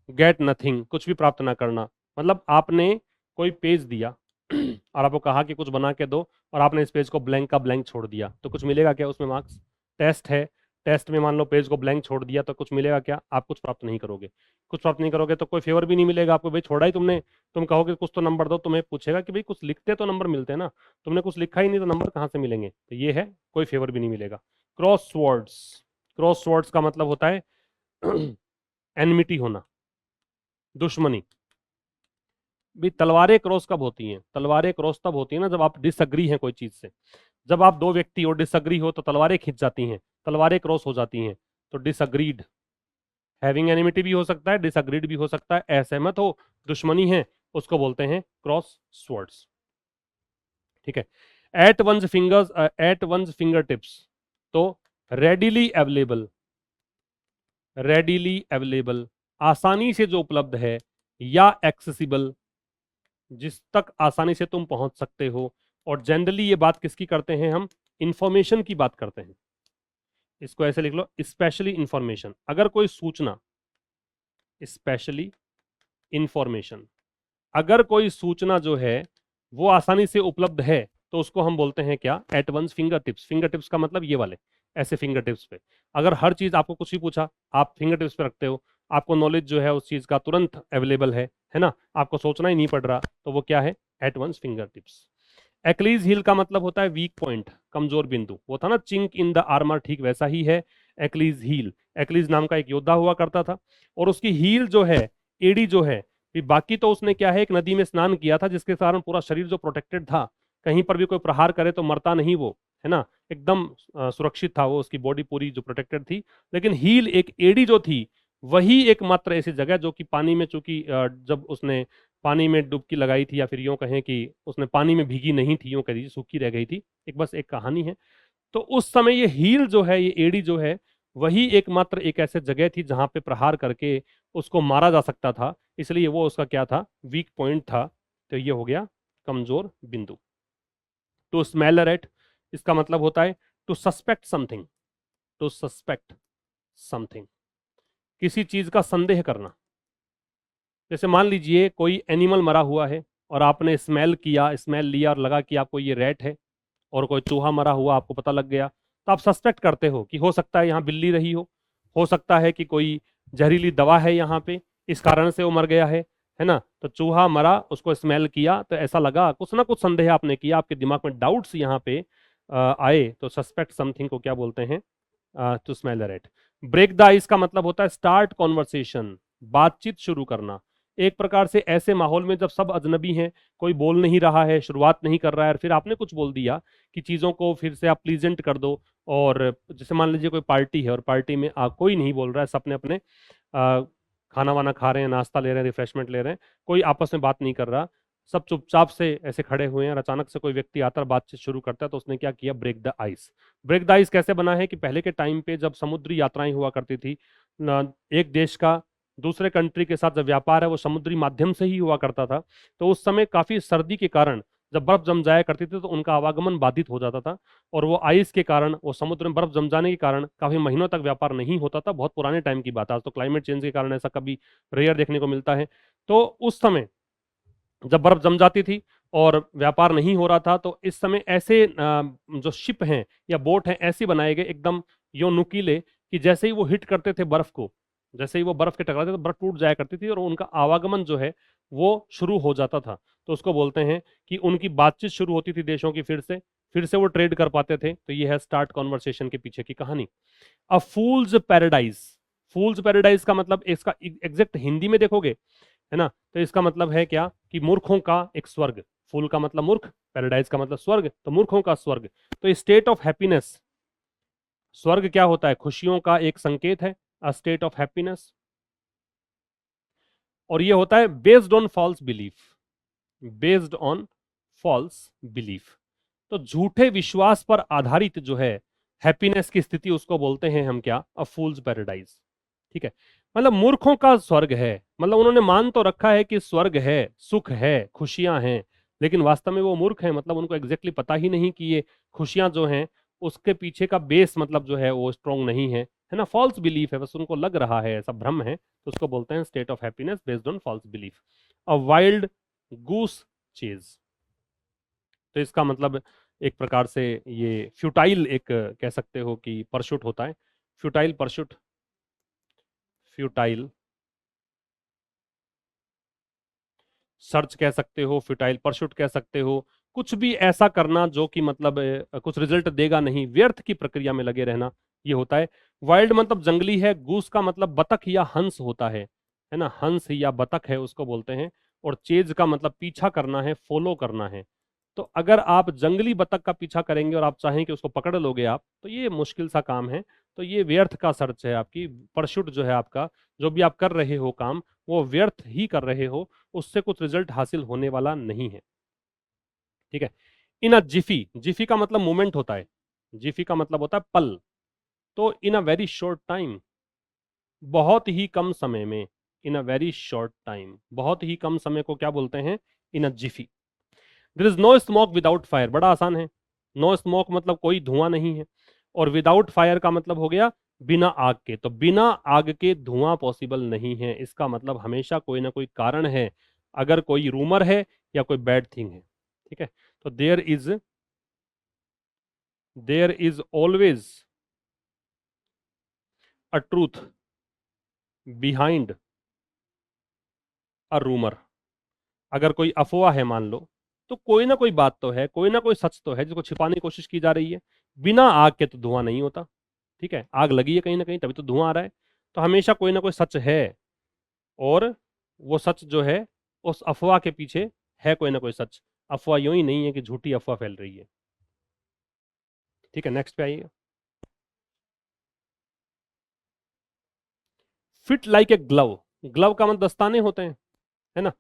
गेट नथिंग कुछ भी प्राप्त ना करना, मतलब आपने कोई पेज दिया और आपको कहा कि कुछ बना के दो, और आपने इस पेज को ब्लैंक का ब्लैंक छोड़ दिया, तो कुछ मिलेगा क्या उसमें? मार्क्स। टेस्ट है, टेस्ट में मान लो पेज को ब्लैंक छोड़ दिया, तो कुछ मिलेगा क्या? आप कुछ प्राप्त नहीं करोगे। कुछ प्राप्त नहीं करोगे तो कोई फेवर भी नहीं मिलेगा आपको, भाई छोड़ा ही तुमने, तुम कहोगे कुछ तो नंबर दो, तुम्हें पूछेगा कि भाई कुछ लिखते तो नंबर मिलते हैं ना, तुमने कुछ लिखा ही नहीं तो नंबर कहाँ से मिलेंगे? तो ये है, कोई फेवर भी नहीं मिलेगा। क्रॉस वर्ड्स, क्रॉस वर्ड्स का मतलब होता है एनमिटी होना, दुश्मनी। भी तलवारें क्रॉस कब होती हैं? तलवारें क्रॉस तब होती है ना जब आप डिसअग्री हैं कोई चीज से। जब आप दो व्यक्ति और डिसअग्री हो तो तलवारें खिंच जाती हैं, तलवारें क्रॉस हो जाती हैं। तो डिसअग्रीड, हैविंग एनिमिटी भी हो सकता है, डिसअग्रीड भी हो सकता है, असहमत हो, दुश्मनी है, उसको बोलते हैं क्रॉस स्वर्ड्स, ठीक है। At one's fingers, at one's fingertips, तो रेडिली अवेलेबल, रेडिली अवेलेबल आसानी से जो उपलब्ध है, या एक्सेसिबल जिस तक आसानी से तुम पहुंच सकते हो। और जनरली ये बात किसकी करते हैं हम? इंफॉर्मेशन की बात करते हैं। इसको ऐसे लिख लो, स्पेशली इंफॉर्मेशन, अगर कोई सूचना, स्पेशली इंफॉर्मेशन, अगर कोई सूचना जो है वो आसानी से उपलब्ध है, तो उसको हम बोलते हैं क्या? At one's fingertips. Fingertips का मतलब ये वाले, ऐसे फिंगर टिप्स पे, अगर हर चीज आपको कुछ भी पूछा, आप फिंगर टिप्स पे रखते हो, आपको नॉलेज जो है उस चीज का तुरंत अवेलेबल है ना, आपको सोचना ही नहीं पड़ रहा, तो वो क्या है? At one's fingertips. Achilles heel का मतलब होता है वीक पॉइंट, कमजोर बिंदु। वो था ना चिंक इन द आर्मर, ठीक वैसा ही है एक्लीज हील। एक्लीज नाम का एक योद्धा हुआ करता था, और उसकी हील जो है, एड़ी जो है, बाकी तो उसने क्या है, एक नदी में स्नान किया था जिसके कारण पूरा शरीर जो प्रोटेक्टेड था, कहीं पर भी कोई प्रहार करे तो मरता नहीं वो, है ना, एकदम सुरक्षित था वो, उसकी बॉडी पूरी जो प्रोटेक्टेड थी। लेकिन हील, एक एड़ी जो थी, वही एकमात्र ऐसी जगह जो कि पानी में, चूंकि जब उसने पानी में डुबकी लगाई थी, या फिर यूं कहें कि उसने पानी में भीगी नहीं थी, यूं कह दीजिए सूखी रह गई थी, एक बस एक कहानी है। तो उस समय ये हील जो है, ये एड़ी जो है, वही एकमात्र एक ऐसे जगह थी जहां पे प्रहार करके उसको मारा जा सकता था, इसलिए वो उसका क्या था, वीक पॉइंट था। तो ये हो गया कमजोर बिंदु। टू स्मेल अ रैट, इसका मतलब होता है to suspect something, to suspect something, किसी चीज का संदेह करना। जैसे मान लीजिए कोई एनिमल मरा हुआ है और आपने स्मेल किया, स्मेल लिया और लगा कि आपको ये रैट है, और कोई चूहा मरा हुआ आपको पता लग गया, तो आप सस्पेक्ट करते हो कि हो सकता है यहाँ बिल्ली रही हो सकता है कि कोई जहरीली दवा है यहाँ पे, इस कारण से वो मर गया है ना। तो चूहा मरा, उसको स्मेल किया तो ऐसा लगा, कुछ ना कुछ संदेह आपने किया, आपके दिमाग में डाउट्स यहाँ पे आए, तो सस्पेक्ट समथिंग को क्या बोलते हैं, to smell a rat. Break the ice का मतलब होता है स्टार्ट कॉन्वर्सेशन, बातचीत शुरू करना। एक प्रकार से ऐसे माहौल में जब सब अजनबी हैं, कोई बोल नहीं रहा है, शुरुआत नहीं कर रहा है, और फिर आपने कुछ बोल दिया कि चीज़ों को फिर से आप प्लीजेंट कर दो। और जैसे मान लीजिए कोई पार्टी है और पार्टी में कोई नहीं बोल रहा है, सबने अपने खाना वाना खा रहे हैं, नाश्ता ले रहे हैं, रिफ्रेशमेंट ले रहे हैं, कोई आपस में बात नहीं कर रहा, सब चुपचाप से ऐसे खड़े हुए हैं, और अचानक से कोई व्यक्ति आता है, बातचीत शुरू करता है, तो उसने क्या किया, break the ice. Break the ice कैसे बना है कि पहले के टाइम पे जब समुद्री यात्राएं हुआ करती थी, एक देश का दूसरे कंट्री के साथ जब व्यापार है वो समुद्री माध्यम से ही हुआ करता था, तो उस समय काफी सर्दी के कारण जब बर्फ जम जाया करती थी तो उनका आवागमन बाधित हो जाता था, और वो आइस के कारण, वो समुद्र में बर्फ जम जाने के कारण काफी महीनों तक व्यापार नहीं होता था। बहुत पुराने टाइम की बात है, आज तो क्लाइमेट चेंज के कारण ऐसा कभी रेयर देखने को मिलता है। तो उस समय जब बर्फ जम जाती थी और व्यापार नहीं हो रहा था, तो इस समय ऐसे जो शिप हैं या बोट हैं, ऐसी बनाए गए एकदम यो नुकीले, कि जैसे ही वो हिट करते थे बर्फ को, जैसे ही वो बर्फ के टकराते तो बर्फ टूट जाया करती थी और उनका आवागमन जो है वो शुरू हो जाता था। तो उसको बोलते हैं कि उनकी बातचीत शुरू होती थी देशों की, फिर से वो ट्रेड कर पाते थे। तो ये है स्टार्ट कॉन्वर्सेशन के पीछे की कहानी। अ फूल्स पैराडाइज, फूल्स पैराडाइज का मतलब, इसका एग्जैक्ट हिंदी में देखोगे, है ना, तो इसका मतलब है क्या कि मूर्खों का एक स्वर्ग। फूल का मतलब मूर्ख, पैराडाइज का मतलब स्वर्ग, तो मूर्खों का स्वर्ग। तो स्टेट ऑफ हैप्पीनेस, स्वर्ग क्या होता है, खुशियों का एक संकेत है, अ स्टेट ऑफ हैप्पीनेस। और ये होता है based on false belief, based on false belief. तो झूठे विश्वास पर आधारित जो है हैप्पीनेस की स्थिति, उसको बोलते हैं हम क्या, अ फूल्स पैराडाइज। ठीक है, मतलब मूर्खों का स्वर्ग है, मतलब उन्होंने मान तो रखा है कि स्वर्ग है, सुख है, खुशियां हैं, लेकिन वास्तव में वो मूर्ख हैं। मतलब उनको एग्जैक्टली पता ही नहीं कि ये खुशियां जो हैं उसके पीछे का बेस मतलब जो है वो स्ट्रॉन्ग नहीं है ना, फॉल्स बिलीफ है, बस उनको लग रहा है, ऐसा भ्रम है, तो उसको बोलते हैं state of happiness based on false belief. A wild goose chase, तो इसका मतलब एक प्रकार से ये फ्यूटाइल, एक कह सकते हो कि परशुट होता है, फ्यूटाइल परशुट, फ्यूटाइल सर्च कह सकते हो, फ्यूटाइल परशुट कह सकते हो, कुछ भी ऐसा करना जो कि मतलब कुछ रिजल्ट देगा नहीं, व्यर्थ की प्रक्रिया में लगे रहना, ये होता है। वाइल्ड मतलब जंगली है, गूस का मतलब बतख या हंस होता है ना, हंस या बतख है उसको बोलते हैं। और चेज का मतलब पीछा करना है, फॉलो करना है। तो अगर आप जंगली बतख का पीछा करेंगे और आप चाहें कि उसको पकड़ लोगे आप, तो ये मुश्किल सा काम है। तो ये व्यर्थ का सर्च है आपकी, परशुट जो है आपका, जो भी आप कर रहे हो काम, वो व्यर्थ ही कर रहे हो, उससे कुछ रिजल्ट हासिल होने वाला नहीं है। ठीक है, इन अ जिफी, जिफी का मतलब मोमेंट होता है, जिफी का मतलब होता है पल। तो in a very short time, बहुत ही कम समय में, in a very short time, बहुत ही कम समय को क्या बोलते हैं, in a jiffy. There is no smoke without fire, बड़ा आसान है। नो स्मोक मतलब कोई धुआं नहीं है, और विदाउट फायर का मतलब हो गया बिना आग के। तो बिना आग के धुआं पॉसिबल नहीं है, इसका मतलब हमेशा कोई ना कोई कारण है, अगर कोई रूमर है या कोई बैड थिंग है। ठीक है, तो there is always a truth behind a rumour. अगर कोई अफवाह है मान लो, तो कोई ना कोई बात तो है, कोई ना कोई सच तो है जिसको छिपाने की कोशिश की जा रही है। बिना आग के तो धुआं नहीं होता। ठीक है, आग लगी है कहीं ना कहीं तभी तो धुआं आ रहा है। तो हमेशा कोई ना कोई सच है, और वो सच जो है उस अफवाह के पीछे है कोई ना कोई सच। अफवाह यूं ही नहीं है कि झूठी अफवाह फैल रही है। ठीक है, नेक्स्ट पे आइए। Fit like a glove, glove का मतलब दस्ताने होते हैं, है ना।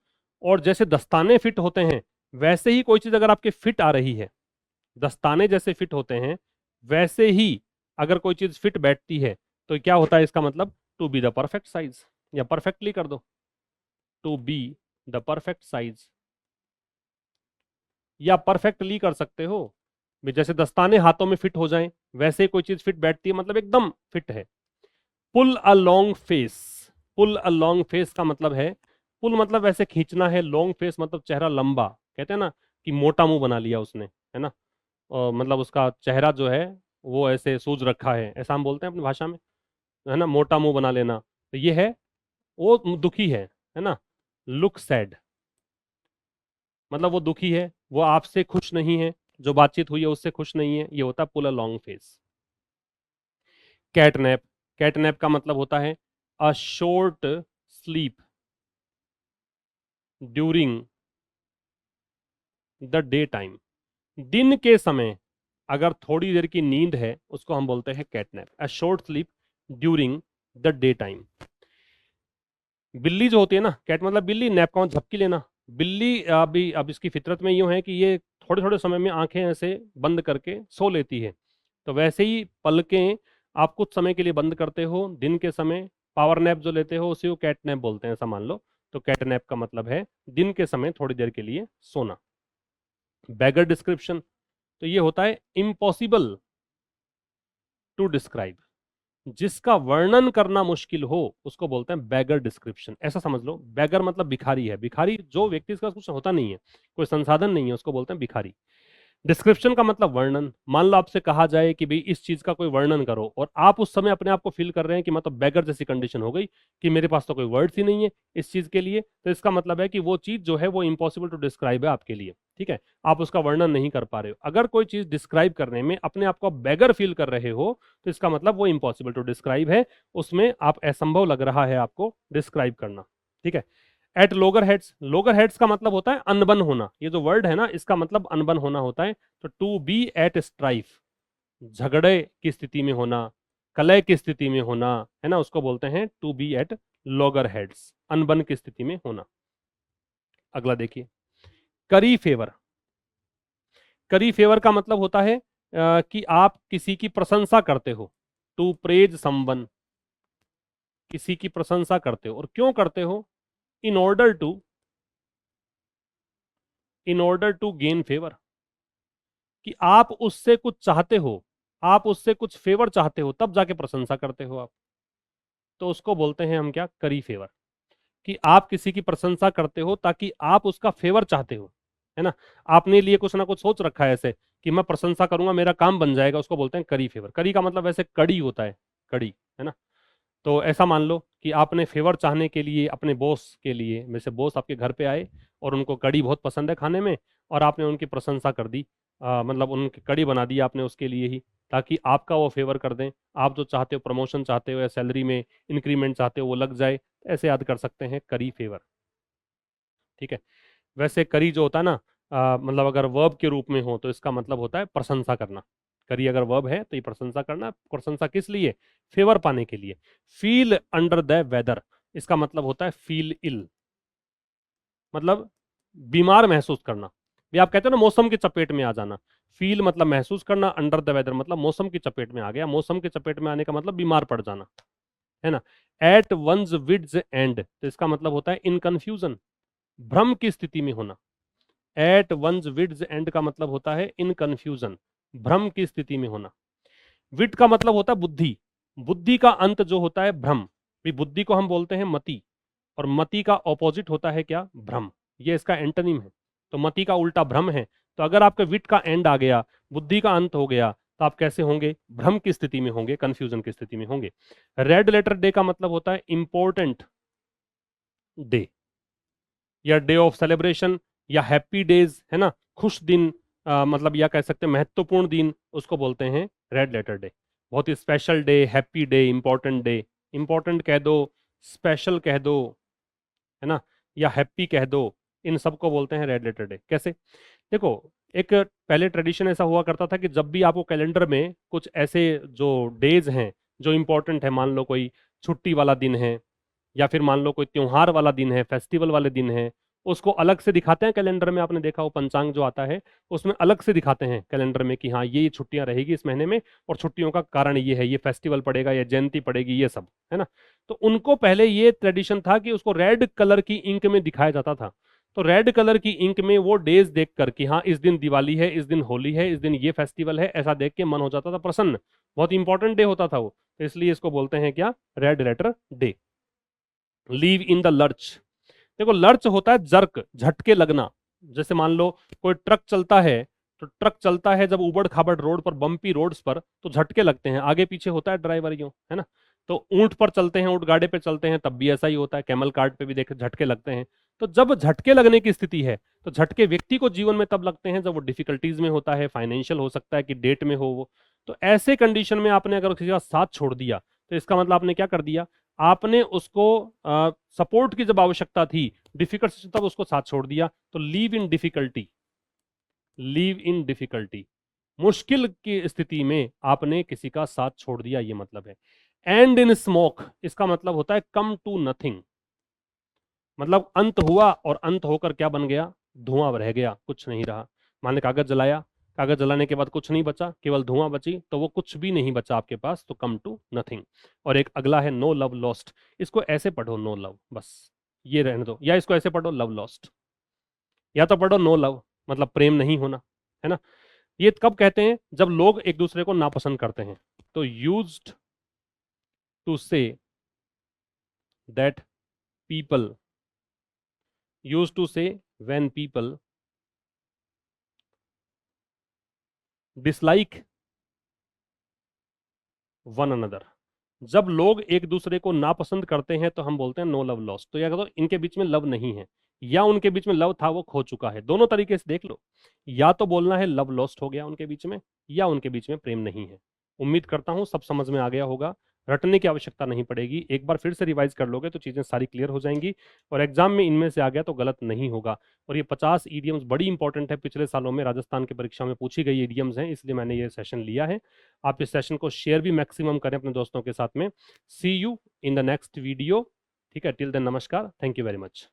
और जैसे दस्ताने फिट होते हैं, वैसे ही कोई चीज अगर आपके फिट आ रही है, दस्ताने जैसे फिट होते हैं, वैसे ही अगर कोई चीज फिट बैठती है, तो क्या होता है इसका मतलब? To be the perfect size, या परफेक्टली कर दो, to be the perfect size, या परफेक्टली कर सकते हो भी। जैसे दस्ताने हाथों में फिट हो जाएं, वैसे ही कोई चीज फिट बैठती है, मतलब एकदम फिट है। Pull a long face, pull a long face का मतलब है, पुल मतलब वैसे खींचना है, लॉन्ग फेस मतलब चेहरा लंबा। कहते हैं ना कि मोटा मुंह बना लिया उसने, है ना। और मतलब उसका चेहरा जो है वो ऐसे सूज रखा है, ऐसा हम बोलते हैं अपनी भाषा में, है ना, मोटा मुंह बना लेना। तो ये है, वो दुखी है ना। लुक सैड, मतलब वो दुखी है, वो आपसे खुश नहीं है, जो बातचीत हुई है उससे खुश नहीं है, ये होता है pull a long face. Catnap, catnap का मतलब होता है a short sleep during the day time, दिन के समय अगर थोड़ी देर की नींद है उसको हम बोलते हैं CatNap, a short sleep during the day time. बिल्ली जो होती है ना, कैट मतलब बिल्ली, नैप का मतलब झपकी लेना। बिल्ली अभी अब इसकी फितरत में यूं है कि ये थोड़े थोड़े समय में आंखें ऐसे बंद करके सो लेती है। तो वैसे ही पलकें आप कुछ समय के लिए बंद करते हो दिन के समय, पावर नैप जो लेते हो उसी को कैट नैप बोलते हैं, ऐसा मान लो। तो कैट नैप का मतलब है दिन के समय थोड़ी देर के लिए सोना। बैगर डिस्क्रिप्शन, तो ये होता है इम्पॉसिबल टू डिस्क्राइब, जिसका वर्णन करना मुश्किल हो उसको बोलते हैं बैगर डिस्क्रिप्शन। ऐसा समझ लो, बैगर मतलब भिखारी है, भिखारी जो व्यक्ति का कुछ होता नहीं है, कोई संसाधन नहीं है, उसको बोलते हैं भिखारी। डिस्क्रिप्शन का मतलब वर्णन। मान लो आपसे कहा जाए कि भाई इस चीज का कोई वर्णन करो, और आप उस समय अपने आप को फील कर रहे हैं कि मतलब बैगर जैसी कंडीशन हो गई कि मेरे पास तो कोई वर्ड्स ही नहीं है इस चीज के लिए, तो इसका मतलब है कि वो चीज जो है वो इम्पॉसिबल टू डिस्क्राइब है आपके लिए। ठीक है, आप उसका वर्णन नहीं कर पा रहे हो। अगर कोई चीज डिस्क्राइब करने में अपने आप को बैगर फील कर रहे हो, तो इसका मतलब वो इम्पॉसिबल टू डिस्क्राइब है, उसमें आप असंभव लग रहा है आपको डिस्क्राइब करना। ठीक है। Eight Logar heads, Logar heads का मतलब होता है अनबन होना, ये जो वर्ड है ना इसका मतलब अनबन होना होता है। तो टू बी एट स्ट्राइफ, झगड़े की स्थिति में होना, कलह की स्थिति में होना, है ना, उसको बोलते हैं to be at loggerheads, अनबन की स्थिति में होना। अगला देखिए, करी फेवर। करी फेवर का मतलब होता है कि आप किसी की प्रशंसा करते हो, टू प्रेज समवन, किसी की प्रशंसा करते हो, और क्यों करते हो? In order to, in order to gain favour, कि आप उससे कुछ चाहते हो, आप उससे कुछ फेवर चाहते हो, तब जाके प्रशंसा करते हो आप। तो उसको बोलते हैं हम क्या? करी फेवर। कि आप किसी की प्रशंसा करते हो ताकि आप उसका फेवर चाहते हो, है ना। आपने लिए कुछ ना कुछ सोच रखा है ऐसे कि मैं प्रशंसा करूंगा मेरा काम बन जाएगा, उसको बोलते हैं करी फेवर। करी का मतलब वैसे कड़ी होता है, कड़ी, है ना। तो ऐसा मान लो कि आपने फेवर चाहने के लिए अपने बॉस के लिए, जैसे बॉस आपके घर पे आए और उनको कड़ी बहुत पसंद है खाने में, और आपने उनकी प्रशंसा कर दी, मतलब उनकी कड़ी बना दी आपने उसके लिए ही, ताकि आपका वो फेवर कर दें। आप जो चाहते हो, प्रमोशन चाहते हो या सैलरी में इंक्रीमेंट चाहते हो, वो लग जाए, ऐसे याद कर सकते हैं करी फेवर। ठीक है। वैसे करी जो होता है ना, मतलब अगर वर्ब के रूप में हो तो इसका मतलब होता है प्रशंसा करना। करी अगर वर्ब है तो ये प्रशंसा करना। प्रशंसा किस लिए? फेवर पाने के लिए। फील अंडर द वेदर, इसका मतलब होता है फील इल, मतलब बीमार महसूस करना। ये आप कहते हो ना मौसम की चपेट में आ जाना। फील मतलब महसूस करना, अंडर द वेदर मतलब मौसम की चपेट में आ गया। मौसम की चपेट में आने का मतलब बीमार पड़ जाना, है ना। एट वंस विड्स एंड, तो इसका मतलब होता है इन कंफ्यूजन, भ्रम की स्थिति में होना। एट वंस विड्स एंड का मतलब होता है इन कंफ्यूजन, भ्रम की स्थिति में होना। विड का मतलब होता है बुद्धि, बुद्धि का अंत जो होता है भ्रम, भी बुद्धि को हम बोलते हैं मति, और मति का ऑपोजिट होता है क्या? भ्रम। ये इसका एंटोनिम है। तो मति का उल्टा भ्रम है। तो अगर आपके विट का एंड आ गया, बुद्धि का अंत हो गया, तो आप कैसे होंगे? भ्रम की स्थिति में होंगे, कंफ्यूजन की स्थिति में होंगे। रेड लेटर डे का मतलब होता है इंपॉर्टेंट डे, या डे ऑफ सेलिब्रेशन, या हैप्पी डेज, है ना, खुश दिन, मतलब या कह सकते हैं महत्वपूर्ण दिन, उसको बोलते हैं रेड लेटर डे। बहुत ही special day, happy day, important day. Important कह दो, स्पेशल कह दो, है ना, या हैप्पी कह दो, इन सबको बोलते हैं रेड लेटर डे। कैसे? देखो, एक पहले ट्रेडिशन ऐसा हुआ करता था कि जब भी आपको कैलेंडर में कुछ ऐसे जो डेज हैं जो इंपॉर्टेंट है, मान लो कोई छुट्टी वाला दिन है, या फिर मान लो कोई त्योहार वाला दिन है, फेस्टिवल वाले दिन है, उसको अलग से दिखाते हैं कैलेंडर में। आपने देखा वो पंचांग जो आता है उसमें अलग से दिखाते हैं कैलेंडर में कि हाँ ये छुट्टियां रहेगी इस महीने में, और छुट्टियों का कारण ये है, ये फेस्टिवल पड़ेगा, ये जयंती पड़ेगी, ये सब, है ना। तो उनको पहले ये ट्रेडिशन था कि उसको रेड कलर की इंक में दिखाया जाता था। तो रेड कलर की इंक में वो डेज देख कर कि हाँ इस दिन दिवाली है, इस दिन होली है, इस दिन ये फेस्टिवल है, ऐसा देख के मन हो जाता था प्रसन्न। बहुत इंपॉर्टेंट डे होता था वो, तो इसलिए इसको बोलते हैं क्या? Red letter day. Leave in the lurch. देखो, लर्च होता है जर्क, झटके लगना। जैसे मान लो कोई ट्रक चलता है, तो ट्रक चलता है जब उबड़ खाबड़ रोड पर, बम्पी रोड्स पर, तो झटके लगते हैं, आगे पीछे होता है ड्राइवर यूं, है ना। तो ऊंट पर चलते हैं, ऊंट गाड़े पे चलते हैं, तब भी ऐसा ही होता है, कैमल कार्ट पे भी देखे झटके लगते हैं। तो जब झटके लगने की स्थिति है, तो झटके व्यक्ति को जीवन में तब लगते हैं जब वो डिफिकल्टीज में होता है, फाइनेंशियल हो सकता है कि डेट में हो वो। तो ऐसे कंडीशन में आपने अगर किसी का साथ छोड़ दिया, तो इसका मतलब आपने क्या कर दिया? आपने उसको सपोर्ट की जब आवश्यकता थी, डिफिकल्ट, तब उसको साथ छोड़ दिया। तो leave in difficulty, leave in difficulty, मुश्किल की स्थिति में आपने किसी का साथ छोड़ दिया, ये मतलब है। एंड इन स्मोक, इसका मतलब होता है कम टू नथिंग, मतलब अंत हुआ, और अंत होकर क्या बन गया? धुआं रह गया, कुछ नहीं रहा। मान कागज जलाया, कागज जलाने के बाद कुछ नहीं बचा, केवल धुआं बची, तो वो कुछ भी नहीं बचा आपके पास, तो कम टू नथिंग। और एक अगला है नो लव लॉस्ट। इसको ऐसे पढ़ो, नो लव, बस ये रहने दो, या इसको ऐसे पढ़ो, लव लॉस्ट, या तो पढ़ो नो लव, मतलब प्रेम नहीं होना, है ना। ये कब कहते हैं? जब लोग एक दूसरे को नापसंद करते हैं। तो used to say that people, used to say when people dislike one another. जब लोग एक दूसरे को नापसंद करते हैं तो हम बोलते हैं नो लव लॉस्ट। तो या तो इनके बीच में लव नहीं है, या उनके बीच में लव था वो खो चुका है, दोनों तरीके से देख लो। या तो बोलना है लव लॉस्ट हो गया उनके बीच में, या उनके बीच में प्रेम नहीं है। उम्मीद करता हूं सब समझ में आ गया होगा, रटने की आवश्यकता नहीं पड़ेगी, एक बार फिर से रिवाइज कर लोगे तो चीजें सारी क्लियर हो जाएंगी, और एग्जाम में इनमें से आ गया तो गलत नहीं होगा। और ये 50 ईडियम्स बड़ी इंपॉर्टेंट है, पिछले सालों में राजस्थान की परीक्षा में पूछी गई ईडियम्स हैं, इसलिए मैंने ये सेशन लिया है। आप इस सेशन को शेयर भी मैक्सिमम करें अपने दोस्तों के साथ में। See you in the next video. ठीक है, टिल देन नमस्कार, थैंक यू वेरी मच।